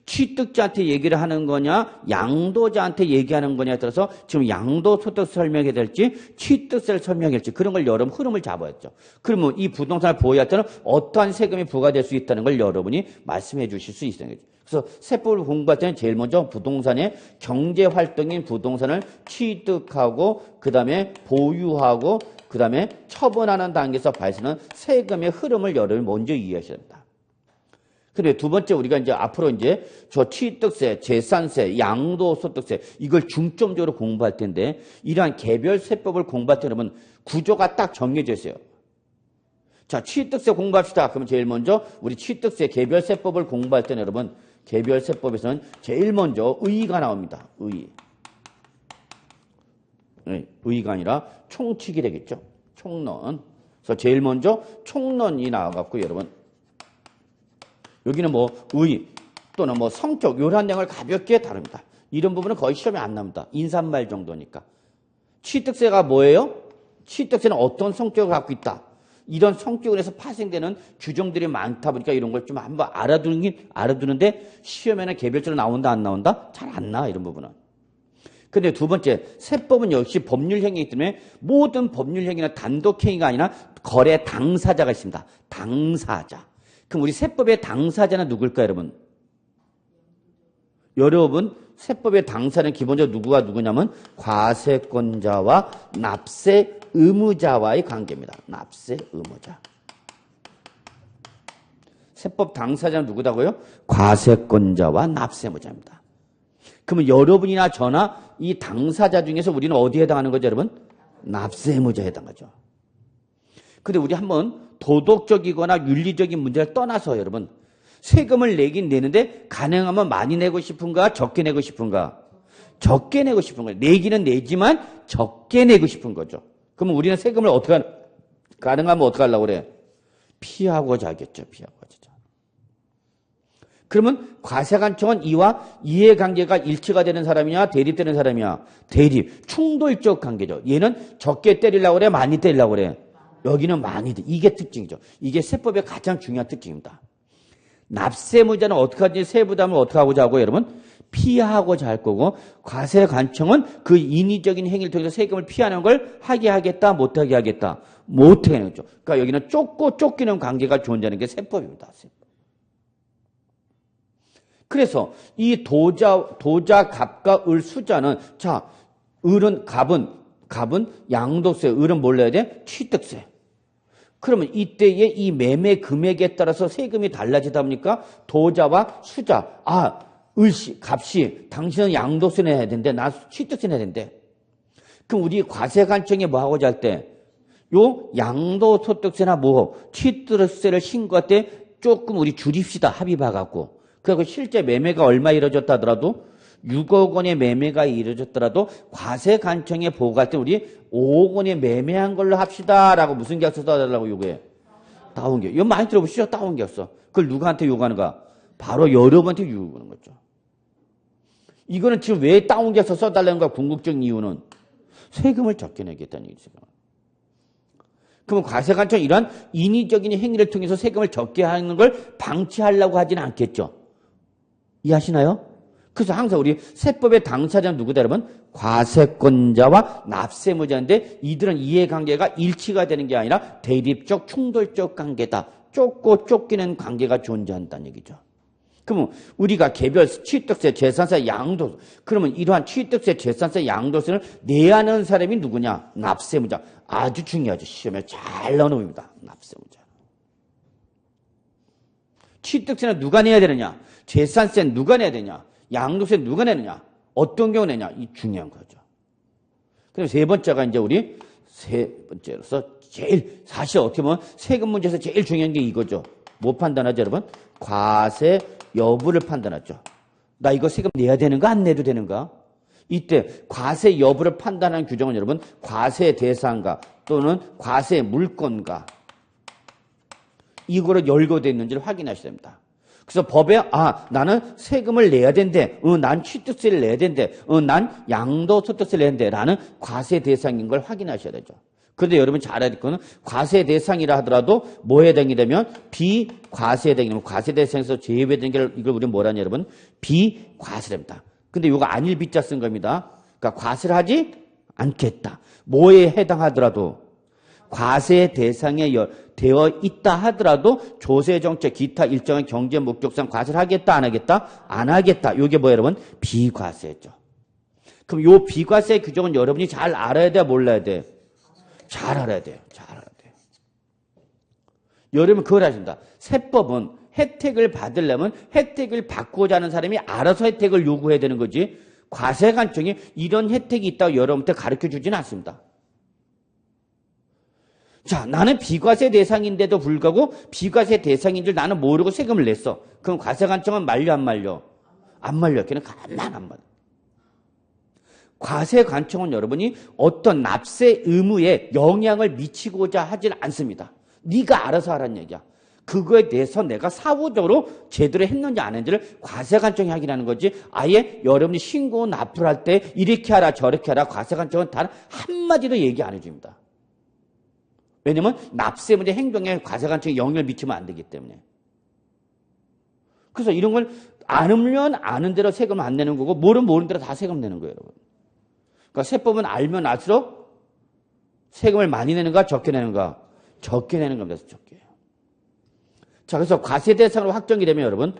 취득자한테 얘기를 하는 거냐, 양도자한테 얘기하는 거냐에 따라서 지금 양도소득 설명해야 될지, 취득세를 설명해야 될지 그런 걸 여러분 흐름을 잡아야죠. 그러면 이 부동산을 보유할 때는 어떠한 세금이 부과될 수 있다는 걸 여러분이 말씀해 주실 수 있어요. 그래서 세법을 공부할 때는 제일 먼저 부동산의 경제활동인 부동산을 취득하고 그 다음에 보유하고 그 다음에 처분하는 단계에서 발생하는 세금의 흐름을 여러분이 먼저 이해하셔야 됩니다. 근데 두 번째 우리가 이제 앞으로 이제 저 취득세, 재산세, 양도소득세 이걸 중점적으로 공부할 텐데 이러한 개별 세법을 공부할 때 여러분 구조가 딱 정해져 있어요. 자, 취득세 공부합시다. 그러면 제일 먼저 우리 취득세 개별 세법을 공부할 때는 여러분 개별 세법에서는 제일 먼저 의의가 나옵니다. 의의가 아니라 총칙이 되겠죠. 총론. 그래서 제일 먼저 총론이 나와갖고 여러분 여기는 뭐 의의 또는 뭐 성격 요런 내용을 가볍게 다룹니다. 이런 부분은 거의 시험에 안 나옵니다. 인사말 정도니까. 취득세가 뭐예요? 취득세는 어떤 성격을 갖고 있다. 이런 성격으로 해서 파생되는 규정들이 많다 보니까 이런 걸 좀 한번 알아두는데 시험에는 개별적으로 나온다 안 나온다? 잘 안 나와 이런 부분은. 근데 두 번째 세법은 역시 법률행위이기 때문에 모든 법률행위는 단독행위가 아니라 거래 당사자가 있습니다. 당사자. 그럼 우리 세법의 당사자는 누굴까요, 여러분? 여러분, 세법의 당사자는 기본적으로 누구냐면 과세권자와 납세 의무자와의 관계입니다. 납세 의무자. 세법 당사자는 누구다고요? 과세권자와 납세 의무자입니다. 그러면 여러분이나 저나 이 당사자 중에서 우리는 어디에 해당하는 거죠, 여러분? 납세 의무자에 해당하죠. 근데 우리 한번 도덕적이거나 윤리적인 문제를 떠나서 여러분 세금을 내긴 내는데 가능하면 많이 내고 싶은가 적게 내고 싶은가? 적게 내고 싶은 거예요. 내기는 내지만 적게 내고 싶은 거죠. 그러면 우리는 세금을 가능하면 어떻게 하려고 그래? 피하고자 하겠죠. 피하고자. 그러면 과세관청은 이와 이해관계가 일치가 되는 사람이냐 대립되는 사람이냐? 대립. 충돌적 관계죠. 얘는 적게 때리려고 그래? 많이 때리려고 그래? 여기는 많이 돼. 이게 특징이죠. 이게 세법의 가장 중요한 특징입니다. 납세의무자는 어떻게 하지? 세부담을 어떻게 하고자 하고 여러분? 피하고자 할 거고 과세관청은 그 인위적인 행위를 통해서 세금을 피하는 걸 하게 하겠다 못하게 하겠다. 못하게 하는 거죠. 그러니까 여기는 쫓기는 관계가 존재하는 게 세법입니다. 세법. 그래서 이 도자 갑과 을 수자는 자 을은 갑은 양도세, 을은 뭘 내야 돼? 취득세. 그러면 이때의 이 매매 금액에 따라서 세금이 달라지다 보니까 도자와 수자, 을씨, 갑씨, 당신은 양도세 내야 되는데 나 취득세 내야 되는데. 그럼 우리 과세관청에 뭐 하고자 할 때, 요 양도소득세나 뭐 취득세를 신고할 때 조금 우리 줄입시다 합의봐갖고. 그리고 실제 매매가 얼마 이루어졌다 하더라도 6억 원의 매매가 이루어졌더라도 과세관청에 보고할 때 우리 5억 원에 매매한 걸로 합시다라고 무슨 계약서 써달라고 요구해? 다운계약. 이거 많이 들어보시죠? 다운계약서. 그걸 누구한테 요구하는가? 바로 여러분한테 요구하는 거죠. 이거는 지금 왜 다운계약서 써달라는가? 궁극적인 이유는 세금을 적게 내겠다는 얘기죠. 그러면 과세관청은 이러한 인위적인 행위를 통해서 세금을 적게 하는 걸 방치하려고 하지는 않겠죠. 이해하시나요? 그래서 항상 우리 세법의 당사자는 누구다 여러분? 과세권자와 납세의무자인데 이들은 이해관계가 일치가 되는 게 아니라 대립적 충돌적 관계다. 쫓기는 관계가 존재한다는 얘기죠. 그러면 우리가 개별 취득세, 재산세, 양도세 그러면 이러한 취득세, 재산세, 양도세를 내야 하는 사람이 누구냐? 납세의무자. 아주 중요하죠. 시험에 잘 나오는 겁니다. 납세의무자. 취득세는 누가 내야 되느냐? 재산세는 누가 내야 되냐? 양도세 누가 내느냐? 어떤 경우 내냐? 이 중요한 거죠. 그럼 세 번째가 이제 우리 세 번째로서 제일 사실 어떻게 보면 세금 문제에서 제일 중요한 게 이거죠. 뭐 판단하죠, 여러분? 과세 여부를 판단하죠. 나 이거 세금 내야 되는가 안 내도 되는가? 이때 과세 여부를 판단하는 규정은 여러분 과세 대상가 또는 과세 물건가 이거로 열거되어 있는지를 확인하셔야 됩니다. 그래서 법에 나는 세금을 내야 된대. 난 취득세를 내야 된대. 난 양도소득세를 내야 된대. 라는 과세 대상인 걸 확인하셔야 되죠. 그런데 여러분 잘 알아야 될 거는 과세 대상이라 하더라도 뭐에 해당이 되면 비과세에 해당이 되면 과세 대상에서 제외되는 게 이걸 우리는 뭐라냐 여러분 비과세랍니다. 근데 이거 안일 비자 쓴 겁니다. 그러니까 과세를 하지 않겠다. 뭐에 해당하더라도 과세 대상에 되어 있다 하더라도 조세정책 기타 일정한 경제 목적상 과세를 하겠다 안 하겠다? 안 하겠다. 이게 뭐예요 여러분? 비과세죠. 그럼 요 비과세 규정은 여러분이 잘 알아야 돼 몰라야 돼? 잘 알아야 돼요. 잘 알아야 돼요. 여러분 그걸 하십니다. 세법은 혜택을 받으려면 혜택을 받고자 하는 사람이 알아서 혜택을 요구해야 되는 거지 과세관청이 이런 혜택이 있다고 여러분한테 가르쳐 주지는 않습니다. 자, 나는 비과세 대상인데도 불구하고 비과세 대상인 줄 나는 모르고 세금을 냈어. 그럼 과세관청은 말려 안 말려? 안 말려. 걔는 가만 안 말려. 과세관청은 여러분이 어떤 납세 의무에 영향을 미치고자 하질 않습니다. 네가 알아서 하라는 얘기야. 그거에 대해서 내가 사후적으로 제대로 했는지 안 했는지를 과세관청이 확인하는 거지 아예 여러분이 신고 납부를 할 때 이렇게 하라 저렇게 하라 과세관청은 단 한마디도 얘기 안 해줍니다. 왜냐면 납세 문제 행동에 과세관청이 영향을 미치면 안 되기 때문에. 그래서 이런 걸 알면 아는 대로 세금을 안 내는 거고 모르면 모르는 대로 다 세금 내는 거예요. 여러분. 그러니까 세법은 알면 알수록 세금을 많이 내는가 적게 내는가? 적게 내는 겁니다. 적게. 자, 그래서 과세 대상으로 확정이 되면 여러분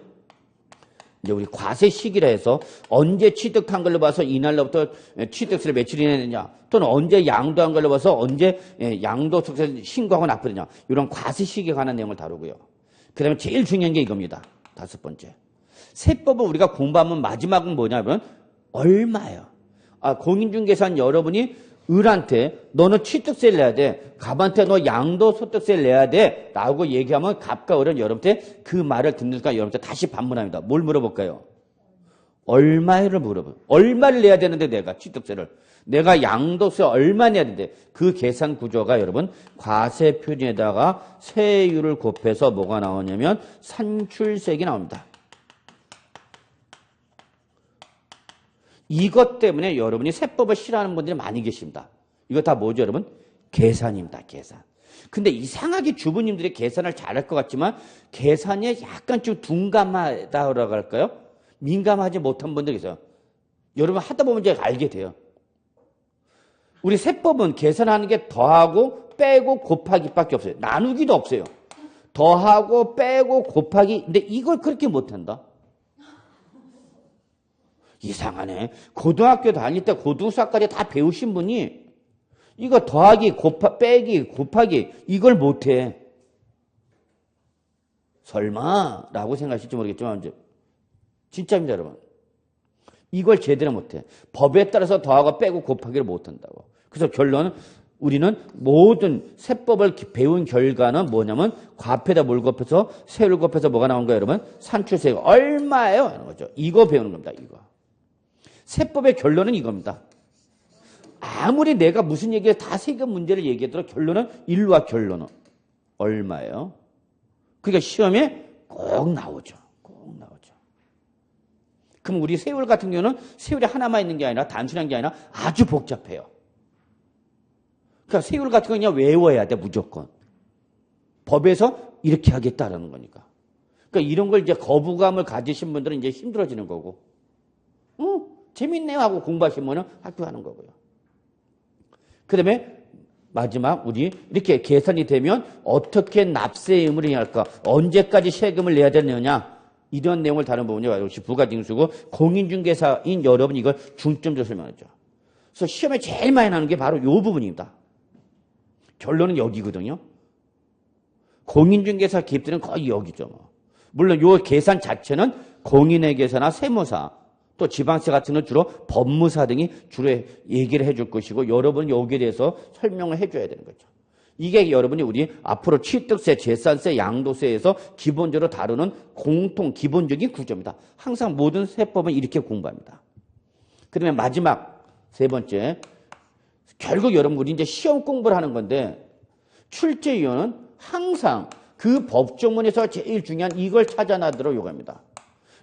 이제 우리 과세 시기라 해서 언제 취득한 걸로 봐서 이날로부터 취득세를 며칠 이내에 내냐 또는 언제 양도한 걸로 봐서 언제 양도소득세를 신고하고 납부되냐 이런 과세 시기에 관한 내용을 다루고요. 그 다음에 제일 중요한 게 이겁니다. 5번째. 세법을 우리가 공부하면 마지막은 뭐냐면 얼마예요. 공인중개사는 여러분이 을한테 너는 취득세를 내야 돼. 갑한테 너 양도소득세를 내야 돼. 라고 얘기하면 갑과 을은 여러분한테 그 말을 듣는 순간 여러분한테 다시 반문합니다. 뭘 물어볼까요? 얼마를 물어봐요. 얼마를 내야 되는데 내가 취득세를. 내가 양도세 얼마 내야 되는데 그 계산 구조가 여러분 과세 표준에다가 세율을 곱해서 뭐가 나오냐면 산출세액이 나옵니다. 이것 때문에 여러분이 세법을 싫어하는 분들이 많이 계십니다. 이거 다 뭐죠, 여러분? 계산입니다, 계산. 근데 이상하게 주부님들이 계산을 잘할 것 같지만 계산에 약간 좀 둔감하다고 할까요? 민감하지 못한 분들이 있어요. 여러분 하다 보면 이제 알게 돼요. 우리 세법은 계산하는 게 더하고 빼고 곱하기밖에 없어요. 나누기도 없어요. 더하고 빼고 곱하기. 근데 이걸 그렇게 못한다. 이상하네. 고등학교 다닐 때 고등수학까지 다 배우신 분이 이거 더하기, 빼기, 곱하기 이걸 못해. 설마? 라고 생각하실지 모르겠지만 이제 진짜입니다, 여러분. 이걸 제대로 못해. 법에 따라서 더하고 빼고 곱하기를 못한다고. 그래서 결론은 우리는 모든 세법을 배운 결과는 뭐냐면 과표에다 뭘 곱해서 세율을 곱해서 뭐가 나온 거예요, 여러분? 산출세가 얼마예요? 하는 거죠. 이거 배우는 겁니다, 이거. 세법의 결론은 이겁니다. 아무리 내가 무슨 얘기를 다 세금 문제를 얘기하더라도 결론은 일과 결론은 얼마예요? 그러니까 시험에 꼭 나오죠. 꼭 나오죠. 그럼 우리 세율 같은 경우는 세율이 하나만 있는 게 아니라 단순한 게 아니라 아주 복잡해요. 그러니까 세율 같은 거 그냥 외워야 돼, 무조건. 법에서 이렇게 하겠다라는 거니까. 그러니까 이런 걸 이제 거부감을 가지신 분들은 이제 힘들어지는 거고. 재밌네요 하고 공부하시면 학교 가는 거고요. 그 다음에 마지막 우리 이렇게 계산이 되면 어떻게 납세 의무를 해야 할까? 언제까지 세금을 내야 되느냐? 이런 내용을 다룬 부분이 역시 부가징수고 공인중개사인 여러분이 이걸 중점적으로 설명하죠. 그래서 시험에 제일 많이 나오는 게 바로 이 부분입니다. 결론은 여기거든요. 공인중개사 기업들은 거의 여기죠. 물론 이 계산 자체는 공인회계사나 세무사 또 지방세 같은 건 주로 법무사 등이 주로 얘기를 해줄 것이고 여러분은 여기에 대해서 설명을 해줘야 되는 거죠. 이게 여러분이 우리 앞으로 취득세, 재산세, 양도세에서 기본적으로 다루는 공통 기본적인 구조입니다. 항상 모든 세법은 이렇게 공부합니다. 그다음에 마지막 세 번째. 결국 여러분들이 이제 시험 공부를 하는 건데 출제위원은 항상 그 법조문에서 제일 중요한 이걸 찾아내도록 요구합니다.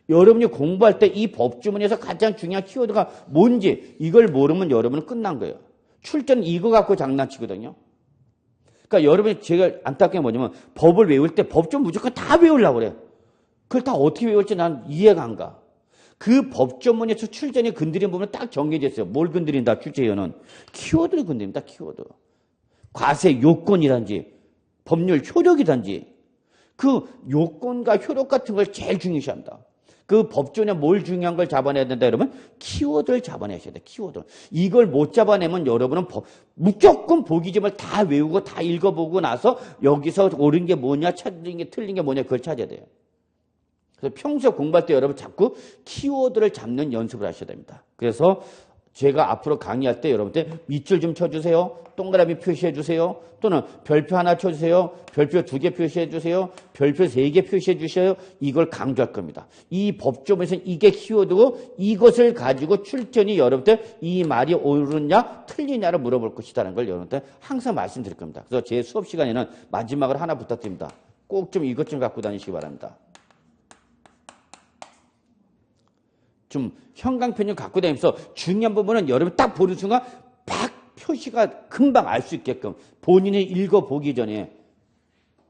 여러분이 공부할 때 이 법조문에서 가장 중요한 키워드가 뭔지 이걸 모르면 여러분은 끝난 거예요. 출제는 이거 갖고 장난치거든요. 그러니까 여러분이 제가 안타까운 게 뭐냐면 법을 외울 때 법조문 무조건 다 외우려고 그래요. 그걸 다 어떻게 외울지 난 이해가 안 가. 그 법조문에서 출제에 건드린 부분은 딱 정해져 있어요. 뭘 건드린다, 출제위원은? 키워드를 건드립니다, 키워드. 과세 요건이란지, 법률 효력이란지, 그 요건과 효력 같은 걸 제일 중요시합니다. 그 법조문에 뭘 중요한 걸 잡아내야 된다, 여러분? 키워드를 잡아내셔야 돼요, 키워드. 이걸 못 잡아내면 여러분은 무조건 보기점을 다 외우고 다 읽어보고 나서 여기서 옳은 게 뭐냐, 찾은 게 틀린 게 뭐냐, 그걸 찾아야 돼요. 그래서 평소에 공부할 때 여러분 자꾸 키워드를 잡는 연습을 하셔야 됩니다. 그래서 제가 앞으로 강의할 때 여러분들 밑줄 좀 쳐주세요. 동그라미 표시해 주세요. 또는 별표 하나 쳐주세요. 별표 2개 표시해 주세요. 별표 3개 표시해 주셔요. 이걸 강조할 겁니다. 이 법조문에서는 이게 키워드고 이것을 가지고 출전이 여러분들 이 말이 옳으냐 틀리냐를 물어볼 것이라는 걸 여러분들 항상 말씀드릴 겁니다. 그래서 제 수업 시간에는 마지막으로 하나 부탁드립니다. 꼭 좀 이것 좀 갖고 다니시기 바랍니다. 좀 형광펜 좀 갖고 다니면서 중요한 부분은 여러분 딱 보는 순간 막 표시가 금방 알 수 있게끔 본인이 읽어보기 전에.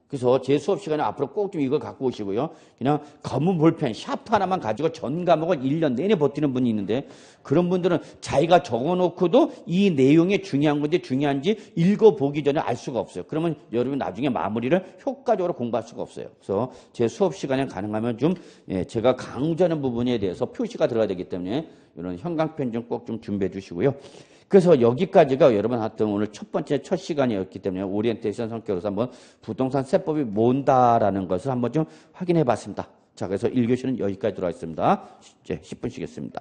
그래서 제 수업 시간에 앞으로 꼭 좀 이걸 갖고 오시고요. 그냥 검은 볼펜, 샤프 하나만 가지고 전 과목을 1년 내내 버티는 분이 있는데 그런 분들은 자기가 적어놓고도 이 내용이 중요한 건지 중요한지 읽어보기 전에 알 수가 없어요. 그러면 여러분 나중에 마무리를 효과적으로 공부할 수가 없어요. 그래서 제 수업 시간에 가능하면 좀 제가 강조하는 부분에 대해서 표시가 들어가야 되기 때문에 이런 형광펜 좀 꼭 좀 준비해 주시고요. 그래서 여기까지가 여러분 하여튼 오늘 첫 번째 첫 시간이었기 때문에 오리엔테이션 성격으로서 한번 부동산 세법이 뭔다라는 것을 한번 좀 확인해 봤습니다. 자, 그래서 1교시는 여기까지 들어가 있습니다. 이제 10분 쉬겠습니다.